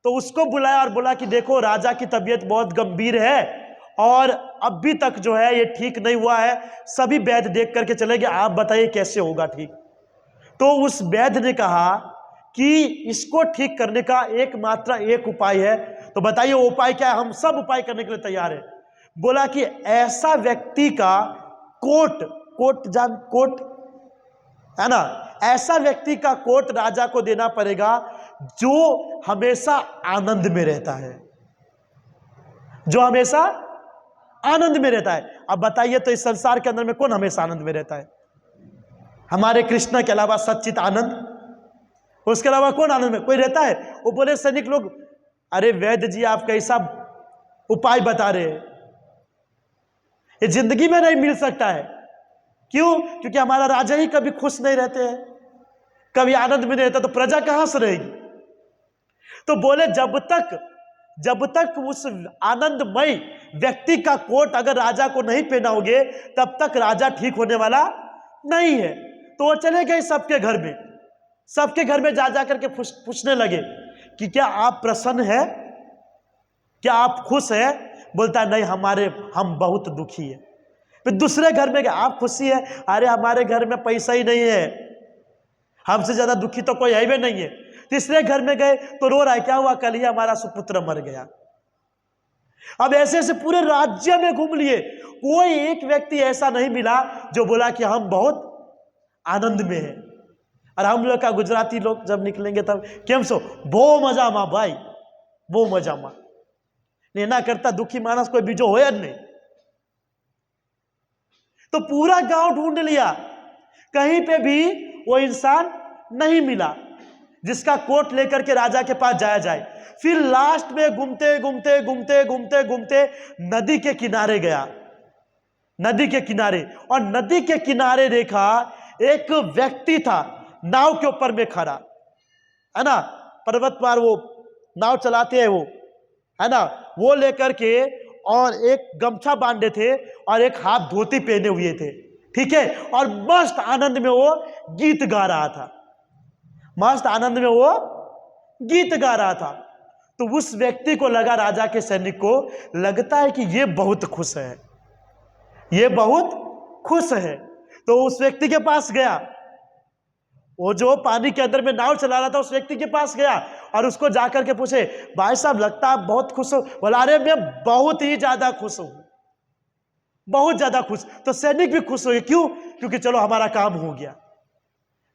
तो उसको बुलाया और बोला कि देखो, राजा की तबीयत बहुत गंभीर है और अभी तक जो है ये ठीक नहीं हुआ है, सभी वैद्य देख करके चले गए, आप बताइए कैसे होगा ठीक। तो उस वैद्य ने कहा कि इसको ठीक करने का एक उपाय है। तो बताइए वो उपाय क्या है? हम सब उपाय करने के लिए तैयार है। बोला कि ऐसा व्यक्ति का कोट है ना, ऐसा व्यक्ति का कोट राजा को देना पड़ेगा जो हमेशा आनंद में रहता है, जो हमेशा आनंद में रहता है। अब बताइए तो इस संसार के अंदर में कौन हमेशा आनंद में रहता है? हमारे कृष्ण के अलावा सच्चित आनंद, उसके अलावा कौन आनंद में कोई रहता है? वो बोले सैनिक लोग, अरे वैद्य जी आप कैसा उपाय बता रहे हैं, ये जिंदगी में नहीं मिल सकता है। क्यों? क्योंकि हमारा राजा ही कभी खुश नहीं रहते हैं, कभी आनंद में नहीं रहता, तो प्रजा कहां से रहेगी? तो बोले जब तक उस आनंदमय व्यक्ति का कोट अगर राजा को नहीं पहनाओगे तब तक राजा ठीक होने वाला नहीं है। तो वो चले गए सबके घर में, सबके घर में जा करके पूछने लगे कि क्या आप प्रसन्न है, क्या आप खुश है? बोलता नहीं, हम बहुत दुखी है। फिर दूसरे घर में गए, आप खुशी है? अरे हमारे घर में पैसा ही नहीं है, हमसे ज्यादा दुखी तो कोई है भी नहीं है। तीसरे घर में गए तो रो रहा है, क्या हुआ? कल ही हमारा सुपुत्र मर गया। अब ऐसे ऐसे पूरे राज्य में घूम लिए, कोई एक व्यक्ति ऐसा नहीं मिला जो बोला कि हम बहुत आनंद में है। और हम लोग का गुजराती लोग जब निकलेंगे तब केम सो बो मजा मा भाई, बो मजा मा ना करता दुखी मानस कोई बीजो होया नहीं। तो पूरा गांव ढूंढ लिया, कहीं पे भी वो इंसान नहीं मिला जिसका कोट लेकर के राजा के पास जाया जाए। फिर लास्ट में घूमते घूमते घूमते घूमते घूमते नदी के किनारे गया, नदी के किनारे, और नदी के किनारे देखा एक व्यक्ति था नाव के ऊपर में खड़ा, है ना, पर्वत पर वो नाव चलाते हैं वो, है ना, वो लेकर के, और एक गमछा बांधे थे और एक हाथ धोती पहने हुए थे, ठीक है, और मस्त आनंद में वो गीत गा रहा था, मस्त आनंद में वो गीत गा रहा था। तो उस व्यक्ति को लगा, राजा के सैनिक को लगता है कि ये बहुत खुश है, ये बहुत खुश है। तो उस व्यक्ति के पास गया, वो जो पानी के अंदर में नाव चला रहा था उस व्यक्ति के पास गया और उसको जाकर के पूछे, भाई साहब लगता है बहुत खुश हो? बोला अरे मैं बहुत ही ज्यादा खुश हूं, बहुत ज्यादा खुश। तो सैनिक भी खुश हो गए, क्यों? क्योंकि चलो हमारा काम हो गया,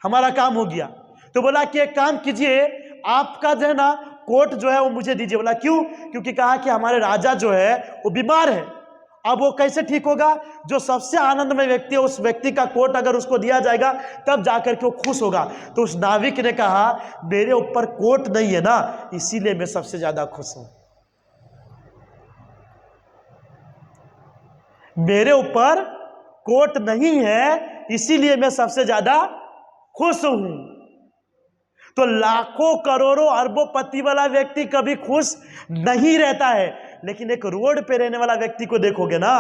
हमारा काम हो गया। तो बोला कि एक काम कीजिए, आपका जो है ना कोट जो है वो मुझे दीजिए। बोला क्यों? क्योंकि कहा कि हमारे राजा जो है वो बीमार है, अब वो कैसे ठीक होगा? जो सबसे आनंदमय व्यक्ति है उस व्यक्ति का कोट अगर उसको दिया जाएगा तब जाकर के वो खुश होगा। तो उस नाविक ने कहा मेरे ऊपर कोट नहीं है ना, इसीलिए मैं सबसे ज्यादा खुश हूं, मेरे ऊपर कोट नहीं है इसीलिए मैं सबसे ज्यादा खुश हूं। तो लाखों करोड़ों अरबों पति वाला व्यक्ति कभी खुश नहीं रहता है, लेकिन एक रोड पे रहने वाला व्यक्ति को देखोगे ना,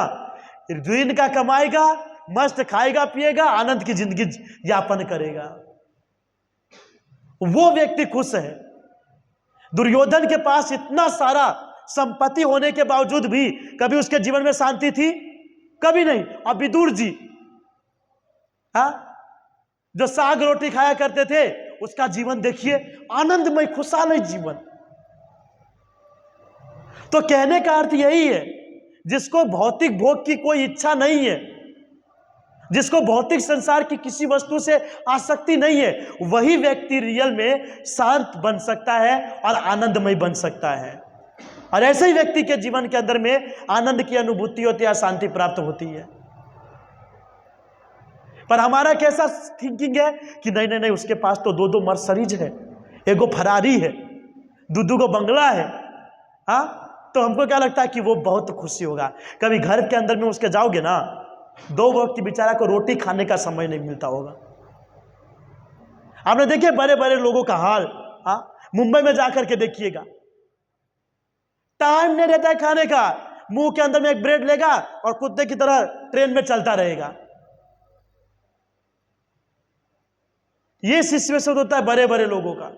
दिन का कमाएगा, मस्त खाएगा पिएगा, आनंद की जिंदगी यापन करेगा, वो व्यक्ति खुश है। दुर्योधन के पास इतना सारा संपत्ति होने के बावजूद भी कभी उसके जीवन में शांति थी? कभी नहीं। अब विदुर जी, हाँ, जो साग रोटी खाया करते थे, उसका जीवन देखिए, आनंदमय खुशहाल जीवन। तो कहने का अर्थ यही है, जिसको भौतिक भोग की कोई इच्छा नहीं है, जिसको भौतिक संसार की किसी वस्तु से आसक्ति नहीं है, वही व्यक्ति रियल में शांत बन सकता है और आनंदमय बन सकता है। और ऐसे ही व्यक्ति के जीवन के अंदर में आनंद की अनुभूति होती है, शांति प्राप्त होती है। पर हमारा कैसा थिंकिंग है कि नहीं नहीं नहीं, उसके पास तो 2-2 मर्सिडीज है, एगो फरारी है, 2-2 गो बंगला है, हाँ, तो हमको क्या लगता है कि वो बहुत खुशी होगा। कभी घर के अंदर में उसके जाओगे ना, 2 वक्त बेचारा को रोटी खाने का समय नहीं मिलता होगा। आपने देखे बड़े बड़े लोगों का हाल, हाँ, मुंबई में जाकर के देखिएगा, टाइम नहीं रहता है खाने का, मुंह के अंदर में एक ब्रेड लेगा और कुत्ते की तरह ट्रेन में चलता रहेगा। ये सिचुएशन होता है बड़े बड़े लोगों का।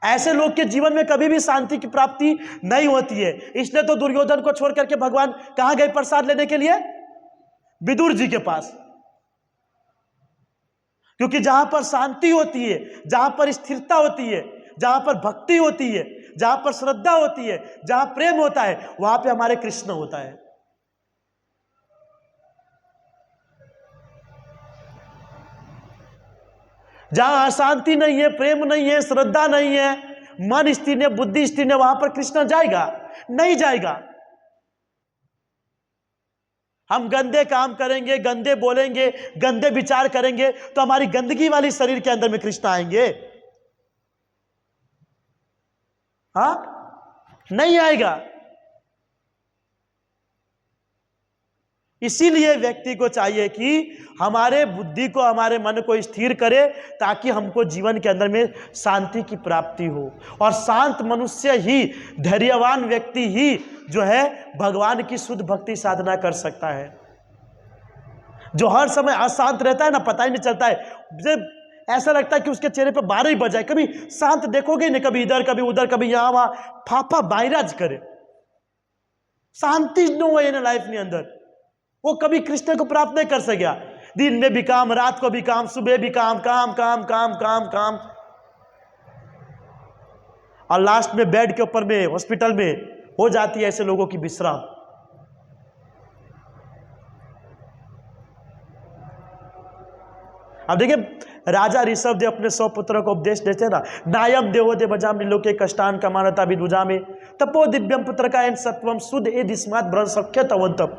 ऐसे लोग के जीवन में कभी भी शांति की प्राप्ति नहीं होती है। इसलिए तो दुर्योधन को छोड़ करके भगवान कहां गए प्रसाद लेने के लिए? विदुर जी के पास। क्योंकि जहां पर शांति होती है, जहां पर स्थिरता होती है, जहां पर भक्ति होती है, जहां पर श्रद्धा होती है, जहां प्रेम होता है, वहां पे हमारे कृष्ण होता है। जहां अशांति नहीं है, प्रेम नहीं है, श्रद्धा नहीं है, मन स्थिर है, बुद्धि स्थिर है, वहां पर कृष्ण जाएगा? नहीं जाएगा। हम गंदे काम करेंगे, गंदे बोलेंगे, गंदे विचार करेंगे तो हमारी गंदगी वाली शरीर के अंदर में कृष्ण आएंगे? हाँ, नहीं आएगा। इसीलिए व्यक्ति को चाहिए कि हमारे बुद्धि को, हमारे मन को स्थिर करे, ताकि हमको जीवन के अंदर में शांति की प्राप्ति हो। और शांत मनुष्य ही, धैर्यवान व्यक्ति ही जो है भगवान की शुद्ध भक्ति साधना कर सकता है। जो हर समय अशांत रहता है ना, पता ही नहीं चलता है, जब ऐसा लगता है कि उसके चेहरे पे 12 ही बजाए, कभी शांत देखोगे नहीं, कभी इधर कभी उधर, कभी यहां वहां, फाफा बायराज करे, शांति नो है लाइफ में अंदर। वो कभी कृष्ण को प्राप्त नहीं कर सका। दिन में भी काम, रात को भी काम, सुबह भी काम, काम काम काम काम काम, और लास्ट में बेड के ऊपर में, हॉस्पिटल में हो जाती है ऐसे लोगों की विश्राम। अब देखिए, राजा ऋषभदेव अपने 100 पुत्रों को उपदेश देते हैं ना, नायम देवोदे बजाम लोके कष्टान कमानता विदुजा में तपो दिव्यम पुत्र का एन सत्वम शुद्ध ए दिस्मात ब्रह्म सख्य तवंतम,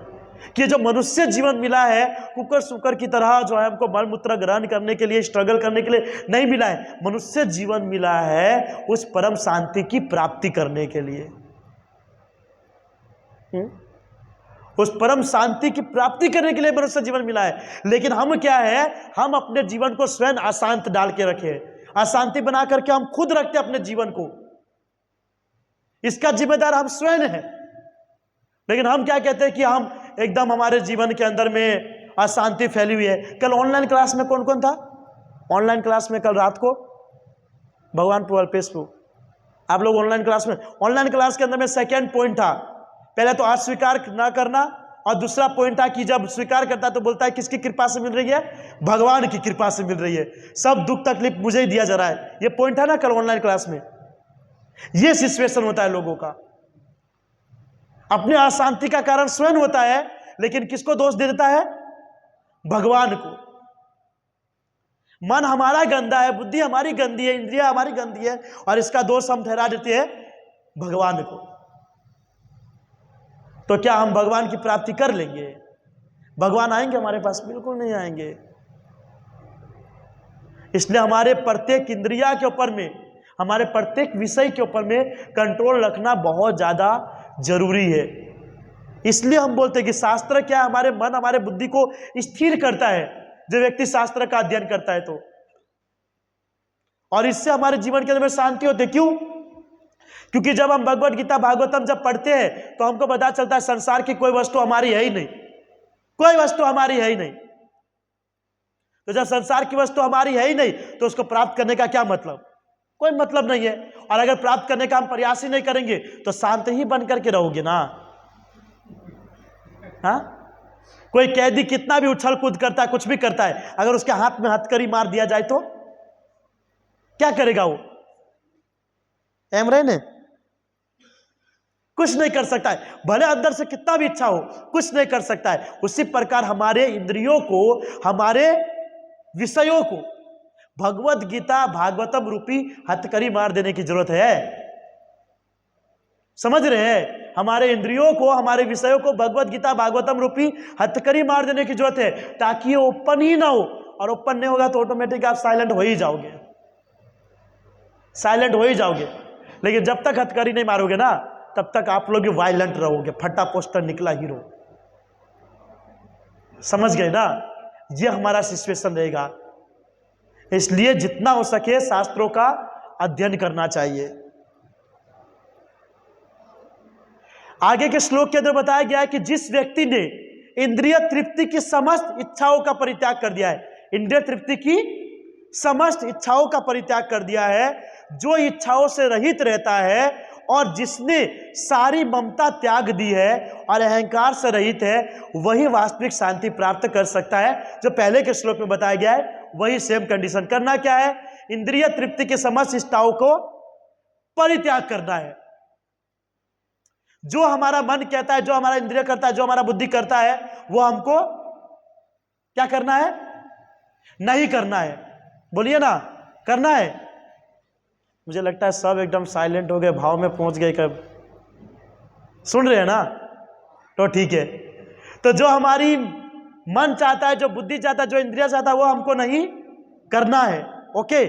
कि जो मनुष्य जीवन मिला है कुकर सुकर की तरह जो है हमको मल मूत्र ग्रहण करने के लिए, स्ट्रगल करने के लिए नहीं मिला है। मनुष्य जीवन मिला है उस परम शांति की प्राप्ति करने के लिए। उस परम शांति की प्राप्ति करने के लिए मनुष्य जीवन मिला है। लेकिन हम क्या है, हम अपने जीवन को स्वयं अशांत डाल के रखे, अशांति बना करके हम खुद रखते अपने जीवन को। इसका जिम्मेदार हम स्वयं हैं। लेकिन हम क्या कहते हैं कि हम एकदम, हमारे जीवन के अंदर में अशांति फैली हुई है। कल ऑनलाइन क्लास में कौन कौन था? ऑनलाइन क्लास में कल रात को भगवान अल्पेश प्रभु, आप लोग ऑनलाइन क्लास में, ऑनलाइन क्लास के अंदर में सेकेंड पॉइंट था, पहले तो अस्वीकार ना करना, और दूसरा पॉइंट था कि जब स्वीकार करता तो बोलता है किसकी कृपा से मिल रही है? भगवान की कृपा से मिल रही है, सब दुख तकलीफ मुझे ही दिया जा रहा है। ये पॉइंट है ना कल ऑनलाइन क्लास में। ये सिचुएशन होता है लोगों का, अपने अशांति का कारण स्वयं होता है, लेकिन किसको दोष दे देता है? भगवान को। मन हमारा गंदा है, बुद्धि हमारी गंदी है, इंद्रिया हमारी गंदी है, और इसका दोष हम ठहरा देते हैं भगवान को। तो क्या हम भगवान की प्राप्ति कर लेंगे? भगवान आएंगे हमारे पास? बिल्कुल नहीं आएंगे। इसलिए हमारे प्रत्येक इंद्रिया के ऊपर में, हमारे प्रत्येक विषय के ऊपर में कंट्रोल रखना बहुत ज्यादा जरूरी है। इसलिए हम बोलते हैं कि शास्त्र क्या, हमारे मन, हमारे बुद्धि को स्थिर करता है जो व्यक्ति शास्त्र का अध्ययन करता है तो, और इससे हमारे जीवन के अंदर में शांति होती है। क्यों? क्योंकि जब हम भगवत गीता, भागवतम जब पढ़ते हैं तो हमको पता चलता है संसार की कोई वस्तु हमारी है ही नहीं, कोई वस्तु हमारी है ही नहीं। तो जब संसार की वस्तु हमारी है ही नहीं तो उसको प्राप्त करने का क्या मतलब? कोई मतलब नहीं है। और अगर प्राप्त करने का हम प्रयास ही नहीं करेंगे तो शांत ही बन करके रहोगे ना। हाँ, कोई कैदी कितना भी उछल कूद करता है, कुछ भी करता है, अगर उसके हाथ में हथकड़ी मार दिया जाए तो क्या करेगा वो? एमरे ने कुछ नहीं कर सकता है, भले अंदर से कितना भी इच्छा हो, कुछ नहीं कर सकता है। उसी प्रकार हमारे इंद्रियों को, हमारे विषयों को भगवत गीता, भागवतम रूपी हथकड़ी मार देने की जरूरत है। समझ रहे हैं? हमारे इंद्रियों को, हमारे विषयों को भगवत गीता, भागवतम रूपी हथकड़ी मार देने की जरूरत है, ताकि ये ओपन ही ना हो। और ओपन नहीं होगा तो ऑटोमेटिक आप साइलेंट हो ही जाओगे, साइलेंट हो ही जाओगे। लेकिन जब तक हथकड़ी नहीं मारोगे ना, तब तक आप लोग वायलेंट रहोगे, फटा पोस्टर निकला हीरो। समझ गए ना? ये हमारा सिचुएशन रहेगा। इसलिए जितना हो सके शास्त्रों का अध्ययन करना चाहिए। आगे के श्लोक के अंदर बताया गया है कि जिस व्यक्ति ने इंद्रिय तृप्ति की समस्त इच्छाओं का परित्याग कर दिया है, इंद्रिय तृप्ति की समस्त इच्छाओं का परित्याग कर दिया है, जो इच्छाओं से रहित रहता है और जिसने सारी ममता त्याग दी है और अहंकार से रहित है, वही वास्तविक शांति प्राप्त कर सकता है। जो पहले के श्लोक में बताया गया है वही सेम कंडीशन। करना क्या है? इंद्रिय तृप्ति के समस्त इच्छाओं को परित्याग करना है। जो हमारा मन कहता है, जो हमारा इंद्रिय करता है, जो हमारा बुद्धि करता है, वो हमको क्या करना है? नहीं करना है। बोलिए ना, करना है। मुझे लगता है सब एकदम साइलेंट हो गए, भाव में पहुंच गए। कब सुन रहे हैं ना? तो ठीक है। तो जो हमारी मन चाहता है, जो बुद्धि चाहता है, जो इंद्रिय चाहता है, वो हमको नहीं करना है। ओके।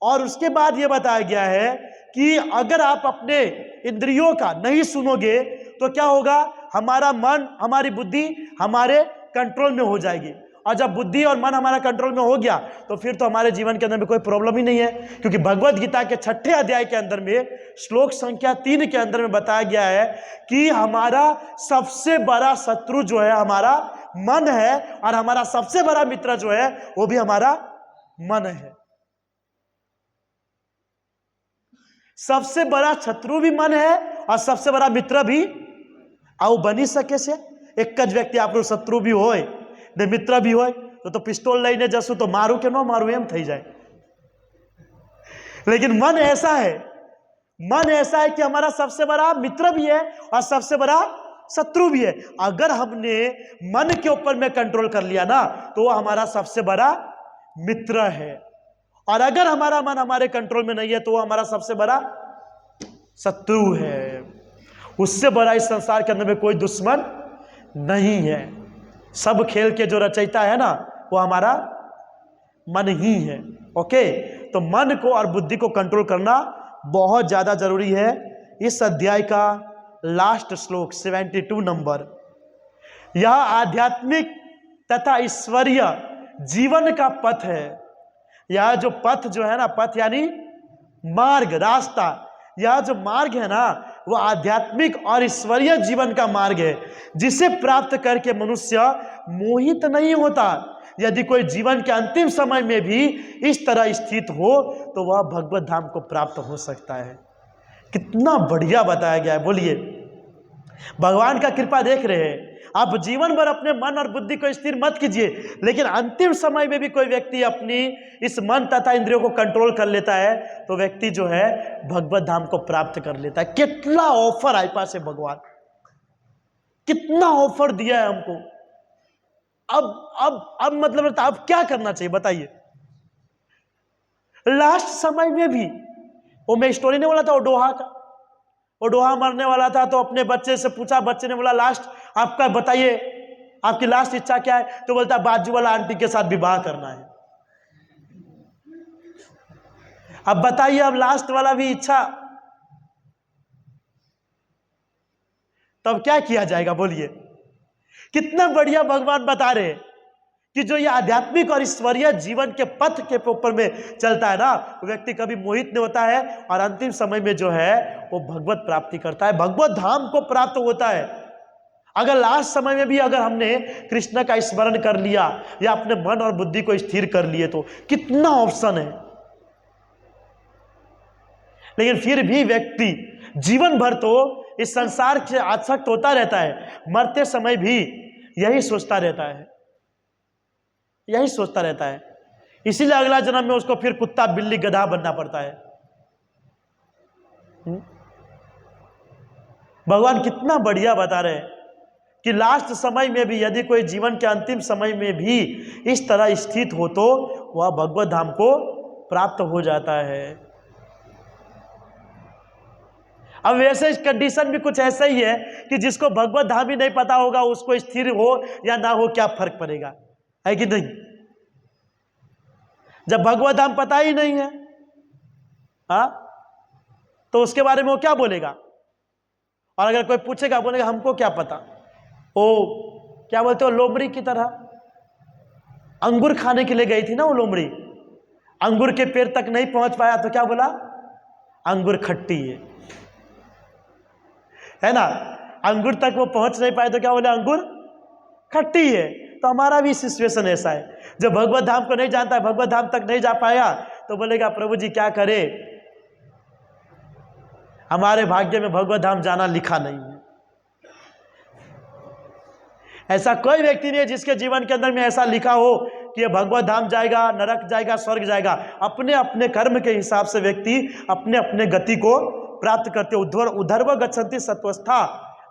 और उसके बाद ये बताया गया है कि अगर आप अपने इंद्रियों का नहीं सुनोगे तो क्या होगा? हमारा मन, हमारी बुद्धि हमारे कंट्रोल में हो जाएगी। और जब बुद्धि और मन हमारा कंट्रोल में हो गया तो फिर तो हमारे जीवन के अंदर में कोई प्रॉब्लम ही नहीं है, क्योंकि भगवत गीता के 6ठे अध्याय के अंदर में श्लोक संख्या 3 के अंदर में बताया गया है कि हमारा सबसे बड़ा शत्रु जो है हमारा मन है, और हमारा सबसे बड़ा मित्र जो है वो भी हमारा मन है। सबसे बड़ा शत्रु भी मन है और सबसे बड़ा मित्र भी। आओ बनी सके से एक ज व्यक्ति आप शत्रु भी होय ने मित्र भी होय तो पिस्टोल लईने जसू तो मारू के न मारू एम थई जाए। लेकिन मन ऐसा है, मन ऐसा है कि हमारा सबसे बड़ा मित्र भी है और सबसे बड़ा शत्रु भी है। अगर हमने मन के ऊपर में कंट्रोल कर लिया ना तो वो हमारा सबसे बड़ा मित्र है, और अगर हमारा मन हमारे कंट्रोल में नहीं है तो वो हमारा सबसे बड़ा शत्रु है। उससे बड़ा इस संसार के अंदर में कोई दुश्मन नहीं है। सब खेल के जो रचयिता है ना वो हमारा मन ही है। ओके, तो मन को और बुद्धि को कंट्रोल करना बहुत ज्यादा जरूरी है। इस अध्याय का लास्ट श्लोक 72 नंबर, यह आध्यात्मिक तथा ईश्वरीय जीवन का पथ है। यह जो पथ जो है ना, पथ यानी मार्ग, रास्ता, यह जो मार्ग है ना वो आध्यात्मिक और ईश्वरीय जीवन का मार्ग है, जिसे प्राप्त करके मनुष्य मोहित नहीं होता। यदि कोई जीवन के अंतिम समय में भी इस तरह स्थित हो तो वह भगवत धाम को प्राप्त हो सकता है। कितना बढ़िया बताया गया है। बोलिए, भगवान का कृपा देख रहे हैं आप। जीवन भर अपने मन और बुद्धि को स्थिर मत कीजिए, लेकिन अंतिम समय में भी कोई व्यक्ति अपनी इस मन तथा इंद्रियों को कंट्रोल कर लेता है तो व्यक्ति जो है भगवत धाम को प्राप्त कर लेता है। कितना ऑफर आई पास है भगवान, कितना ऑफर दिया है हमको। अब मतलब अब क्या करना चाहिए बताइए। लास्ट समय में भी वो मैं स्टोरी नहीं बोला था वो डोहा का, वो डोहा मरने वाला था तो अपने बच्चे से पूछा, बच्चे ने बोला लास्ट आपका बताइए आपकी लास्ट इच्छा क्या है, तो बोलता बाजू वाला आंटी के साथ विवाह करना है। अब बताइए, अब लास्ट वाला भी इच्छा, तब क्या किया जाएगा बोलिए। कितना बढ़िया भगवान बता रहे हैं कि जो ये आध्यात्मिक और ईश्वरीय जीवन के पथ के ऊपर में चलता है ना वो व्यक्ति कभी मोहित नहीं होता है, और अंतिम समय में जो है वो भगवत प्राप्ति करता है, भगवत धाम को प्राप्त होता है। अगर लास्ट समय में भी अगर हमने कृष्ण का स्मरण कर लिया या अपने मन और बुद्धि को स्थिर कर लिए तो कितना ऑप्शन है। लेकिन फिर भी व्यक्ति जीवन भर तो इस संसार से आसक्त होता रहता है, मरते समय भी यही सोचता रहता है, यही सोचता रहता है। इसीलिए अगला जन्म में उसको फिर कुत्ता बिल्ली गधा बनना पड़ता है। भगवान कितना बढ़िया बता रहे हैं कि लास्ट समय में भी यदि कोई जीवन के अंतिम समय में भी इस तरह स्थित हो तो वह भगवत धाम को प्राप्त हो जाता है। अब वैसे कंडीशन भी कुछ ऐसा ही है कि जिसको भगवत धाम ही नहीं पता होगा उसको स्थिर हो या ना हो क्या फर्क पड़ेगा, है कि नहीं। जब भगवत धाम पता ही नहीं है तो उसके बारे में वो क्या बोलेगा। और अगर कोई पूछेगा बोलेगा हमको क्या पता। ओ क्या बोलते हो, लोमड़ी की तरह अंगूर खाने के लिए गई थी ना वो लोमड़ी, अंगूर के पेड़ तक नहीं पहुंच पाया तो क्या बोला, अंगूर खट्टी है ना। अंगूर तक वो पहुंच नहीं पाए तो क्या बोले, अंगूर खट्टी है। तो हमारा भी सिचुएशन ऐसा है, जब भगवत धाम को नहीं जानता है, भगवत धाम तक नहीं जा पाया तो बोलेगा प्रभु जी क्या करे, हमारे भाग्य में भगवत धाम जाना लिखा नहीं है। ऐसा कोई व्यक्ति नहीं है जिसके जीवन के अंदर में ऐसा लिखा हो कि भगवत धाम जाएगा, नरक जाएगा, स्वर्ग जाएगा। अपने अपने कर्म के हिसाब से व्यक्ति अपने अपने गति को प्राप्त करते। उधर्व गच्छन्ति सत्वस्था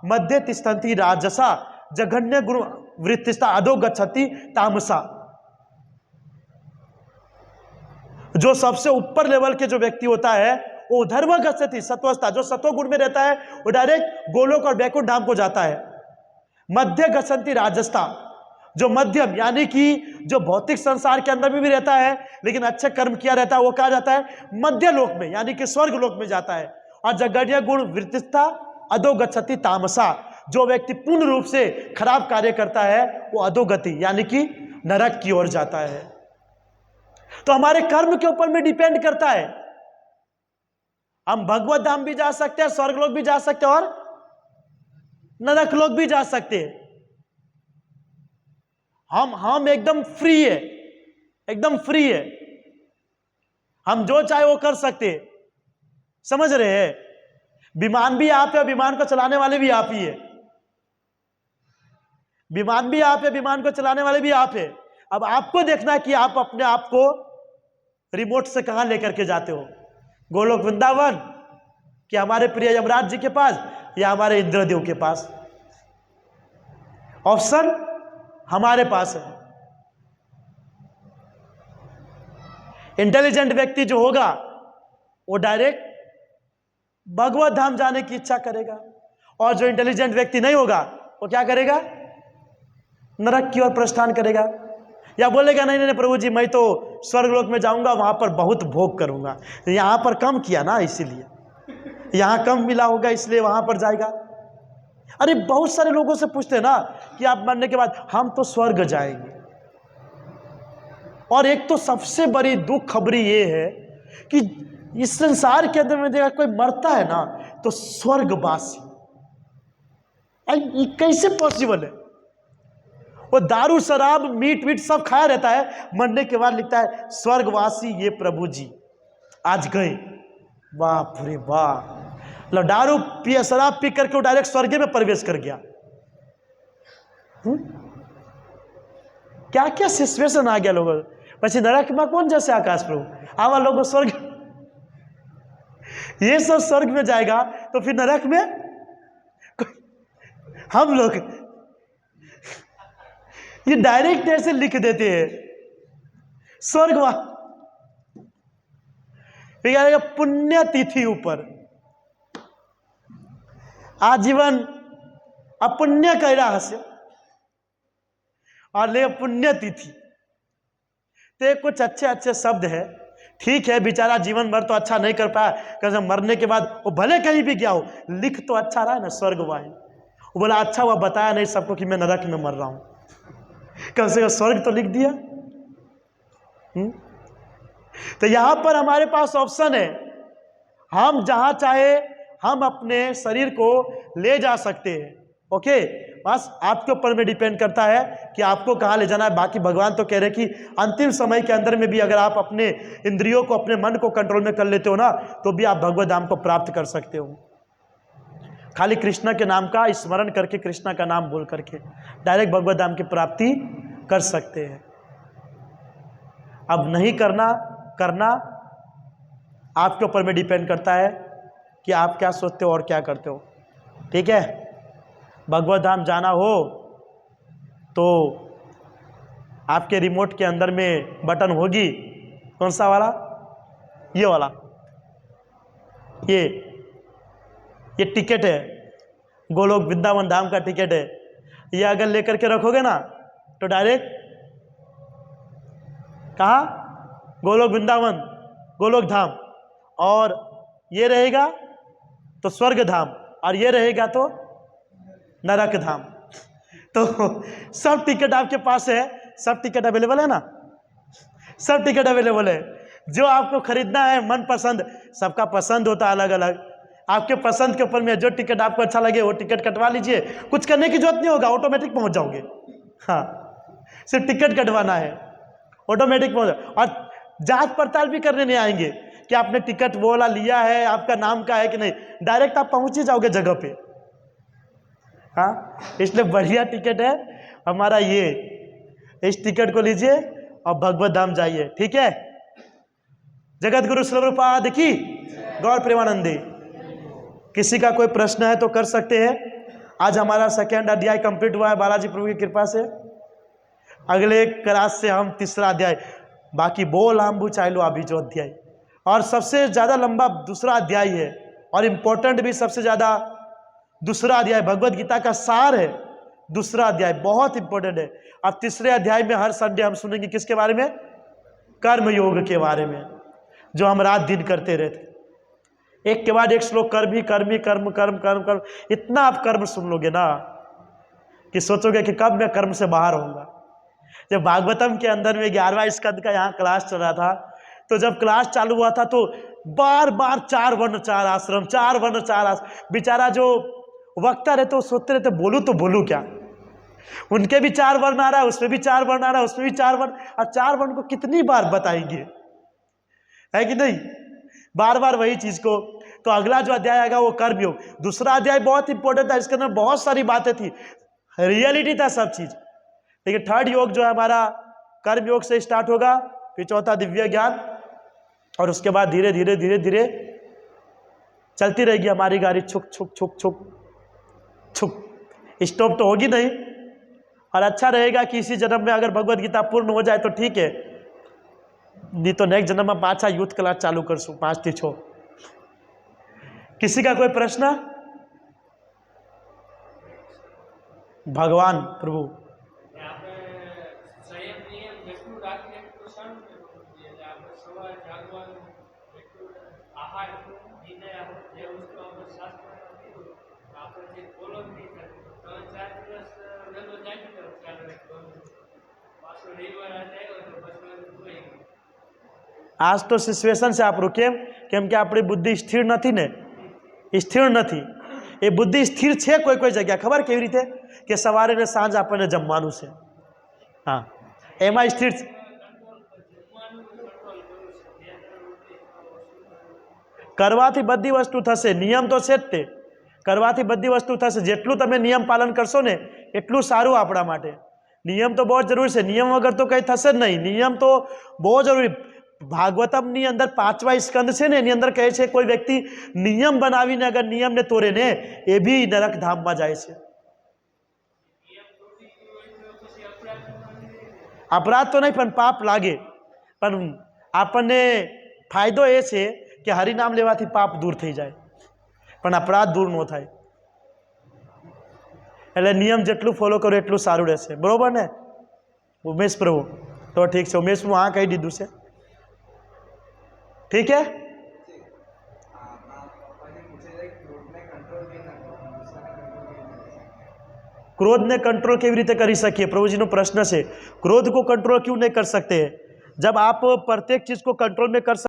मध्य तिष्ठन्ति राजसा जघन्य गुरु वृत्तिस्था अधो गच्छति तामसा। जो सबसे ऊपर लेवल के जो व्यक्ति होता है वो उधर्व गच्छति सत्वस्था, जो सत्व गुण में रहता है वो डायरेक्ट गोलोक और बैकुंठ धाम को जाता है। मध्य गच्छन्ति राजस्था, जो मध्यम यानी कि जो भौतिक संसार के अंदर में भी रहता है लेकिन अच्छे कर्म किया रहता है वो कहा जाता है मध्य लोक में यानी कि स्वर्ग लोक में जाता है। और जगन्य गुण वृत्तिस्था अधो गच्छति तामसा, जो व्यक्ति पूर्ण रूप से खराब कार्य करता है वो अधोगति यानी कि नरक की ओर जाता है। तो हमारे कर्म के ऊपर में डिपेंड करता है। हम भगवत धाम भी जा सकते हैं, स्वर्ग लोक भी जा सकते हैं और नरक लोक भी जा सकते हैं। हम एकदम फ्री है, एकदम फ्री है, हम जो चाहे वो कर सकते हैं। समझ रहे हैं? विमान भी आप है, विमान को चलाने वाले भी आप ही है। विमान भी आप है, विमान को चलाने वाले भी आप है। अब आपको देखना है कि आप अपने आप को रिमोट से कहां लेकर के जाते हो, गोलोक वृंदावन कि हमारे प्रिय यमराज जी के पास या हमारे इंद्रदेव के पास। ऑप्शन हमारे पास है। इंटेलिजेंट व्यक्ति जो होगा वो डायरेक्ट भगवत धाम जाने की इच्छा करेगा, और जो इंटेलिजेंट व्यक्ति नहीं होगा वो क्या करेगा? नरक की ओर प्रस्थान करेगा, या बोलेगा नहीं नहीं प्रभु जी मैं तो स्वर्गलोक में जाऊंगा, वहां पर बहुत भोग करूंगा, यहां पर कम किया ना इसीलिए, यहां कम मिला होगा इसलिए वहां पर जाएगा। अरे बहुत सारे लोगों से पूछते हैं ना कि आप मरने के बाद हम तो स्वर्ग जाएंगे, और एक तो सबसे बड़ी दुख खबरी ये है कि इस संसार के अंदर में देखा कोई मरता है ना तो स्वर्गवासी। ये कैसे पॉसिबल है? वो दारू शराब मीट वीट सब खाया रहता है, मरने के बाद लिखता है स्वर्गवासी ये प्रभु जी आज गए। बाप रे बाप, मतलब दारू पिया शराब पी करके वो डायरेक्ट स्वर्ग में प्रवेश कर गया। क्या क्या सिचुएशन आ गया लोगों। પછી नरक में कौन जैसे आकाश प्रभु आवा लोगों स्वर्ग, ये सब स्वर्ग में जाएगा तो फिर नरक में हम लोग ये डायरेक्ट ऐसे लिख देते हैं स्वर्ग पुण्य तिथि ऊपर आजीवन अपुण्य का रहस्य और ले पुण्य तिथि। तो कुछ अच्छे अच्छे शब्द है, ठीक है बेचारा जीवन भर तो अच्छा नहीं कर पाया, कैसे मरने के बाद वो भले कहीं भी गया हो लिख तो अच्छा रहा है ना स्वर्गवासी। वो बोला अच्छा हुआ बताया नहीं सबको कि मैं नरक में मर रहा हूं, कम से कम स्वर्ग तो लिख दिया। तो यहां पर हमारे पास ऑप्शन है, हम जहां चाहे हम अपने शरीर को ले जा सकते हैं। ओके, बस आपके ऊपर में डिपेंड करता है कि आपको कहां ले जाना है। बाकी भगवान तो कह रहे कि अंतिम समय के अंदर में भी अगर आप अपने इंद्रियों को अपने मन को कंट्रोल में कर लेते हो ना तो भी आप भगवत धाम को प्राप्त कर सकते हो। खाली कृष्णा के नाम का स्मरण करके, कृष्णा का नाम बोल करके डायरेक्ट भगवत धाम की प्राप्ति कर सकते हैं। अब नहीं करना आपके ऊपर में डिपेंड करता है कि आप क्या सोचते हो और क्या करते हो। ठीक है, भगवत धाम जाना हो तो आपके रिमोट के अंदर में बटन होगी, कौन सा वाला? ये वाला, ये टिकट है, गोलोक वृंदावन धाम का टिकट है। ये अगर लेकर के रखोगे ना तो डायरेक्ट कहाँ? गोलोक वृंदावन, गोलोक धाम, और ये रहेगा तो स्वर्ग धाम, और ये रहेगा तो नरक धाम। तो सब टिकट आपके पास है, सब टिकट अवेलेबल है ना, सब टिकट अवेलेबल है। जो आपको खरीदना है मन पसंद, सबका पसंद होता है अलग अलग, आपके पसंद के ऊपर में जो टिकट आपको अच्छा लगे वो टिकट कटवा लीजिए, कुछ करने की जरूरत नहीं होगा, ऑटोमेटिक पहुंच जाओगे। हाँ, सिर्फ टिकट कटवाना है, ऑटोमेटिक पहुंच। और जांच पड़ताल भी करने नहीं आएंगे कि आपने टिकट वो वाला लिया है, आपका नाम का है कि नहीं, डायरेक्ट आप पहुंच ही जाओगे जगह पे। हाँ, इसलिए बढ़िया टिकट है हमारा ये, इस टिकट को लीजिए और भगवत धाम जाइए। ठीक है, जगत गुरु श्री प्रभुपाद की गौर प्रेमानंदी। किसी का कोई प्रश्न है तो कर सकते हैं। आज हमारा सेकेंड अध्याय कंप्लीट हुआ है बालाजी प्रभु की कृपा से। अगले क्लास से हम तीसरा अध्याय, बाकी बोल आम्बू चाइलो अभी जो अध्याय, और सबसे ज़्यादा लंबा दूसरा अध्याय है, और इम्पोर्टेंट भी सबसे ज़्यादा दूसरा अध्याय भगवत गीता का सार है। दूसरा अध्याय बहुत इंपॉर्टेंट है। अब तीसरे अध्याय में हर संडे हम सुनेंगे किसके बारे में? कर्म योग के बारे में, जो हम रात दिन करते रहते। एक के बाद एक श्लोक कर्म ही कर्म ही कर्म कर्म कर्म कर्म, इतना आप कर्म सुन लोगे ना कि सोचोगे कि कब मैं कर्म से बाहर होऊंगा। जब भागवतम के अंदर में 11वां स्कंद का यहाँ क्लास चल रहा था, तो जब क्लास चालू हुआ था तो बार बार 4 वर्ण 4 आश्रम, 4 वर्ण 4 आश्रम। बेचारा जो वक्ता रहते वो सोचते रहते बोलूं तो बोलूं क्या, उनके भी 4 वर्ण आ रहा है, उसमें भी 4 वर्ण आ रहा है, उसमें भी 4 वर्ण, और 4 वर्ण को कितनी बार बताएंगे, है कि नहीं, बार बार वही चीज को। तो अगला जो अध्याय आएगा वो कर्मयोग। दूसरा अध्याय बहुत इंपॉर्टेंट था, इसके अंदर बहुत सारी बातें थी, रियलिटी था सब चीज। लेकिन थर्ड योग जो है हमारा कर्मयोग से स्टार्ट होगा, फिर चौथा दिव्य ज्ञान, और उसके बाद धीरे धीरे धीरे धीरे चलती रहेगी हमारी गाड़ी, छुक छुक छुक छुक छुक, स्टॉप तो होगी नहीं। और अच्छा रहेगा कि इसी जन्म में अगर भगवत गीता पूर्ण हो जाए तो ठीक है, नहीं तो नेक्स्ट जन्म में 5 यूथ क्लास चालू कर सू, 5 થી 6। किसी का कोई प्रश्न? भगवान प्रभु आज तो सिचुएशन से आप रुके, કેમ કે આપણી બુદ્ધિ સ્થિર નથી ને, સ્થિર નથી। એ બુદ્ધિ સ્થિર છે કોઈ કોઈ જગ્યા, ખબર કેવી રીતે, કે સવારે ને સાંજ આપણને જમવાનું છે, હા એમાં સ્થિર। કરવાથી બધી વસ્તુ થશે, નિયમ તો છે જ તે, કરવાથી બધી વસ્તુ થશે। જેટલું તમે નિયમ પાલન કરશો ને એટલું સારું આપણા માટે। નિયમ તો બહુ જરૂરી છે, નિયમ વગર તો કંઈ થશે જ નહીં, નિયમ તો બહુ જરૂરી। ભાગવતમની અંદર 5વા સ્કંદ છે ને, એની અંદર કહે છે કોઈ વ્યક્તિ નિયમ બનાવીને અગર નિયમને તોડે ને એ બી નરક ધામમાં જાય છે। अपराध तो नहीं पण पाप लागे, पण આપણને ફાયદો એ છે કે હરિનામ લેવાથી પાપ દૂર થઈ જાય, પણ अपराध દૂર ન થાય। એટલે નિયમ જેટલું ફોલો કરો એટલું સારું રહેશે, બરોબર ને ઉમેશ પ્રભુ? તો ઠીક છે ઉમેશ, હું આ કહી દીધું છે, ठीक है। क्रोध ने कंट्रोल केवी रीते करी सकिए, प्रभु जी नो प्रश्न है। क्रोध को कंट्रोल क्यों नहीं कर सकते? जब आप प्रत्येक चीज को कंट्रोल में कर सकते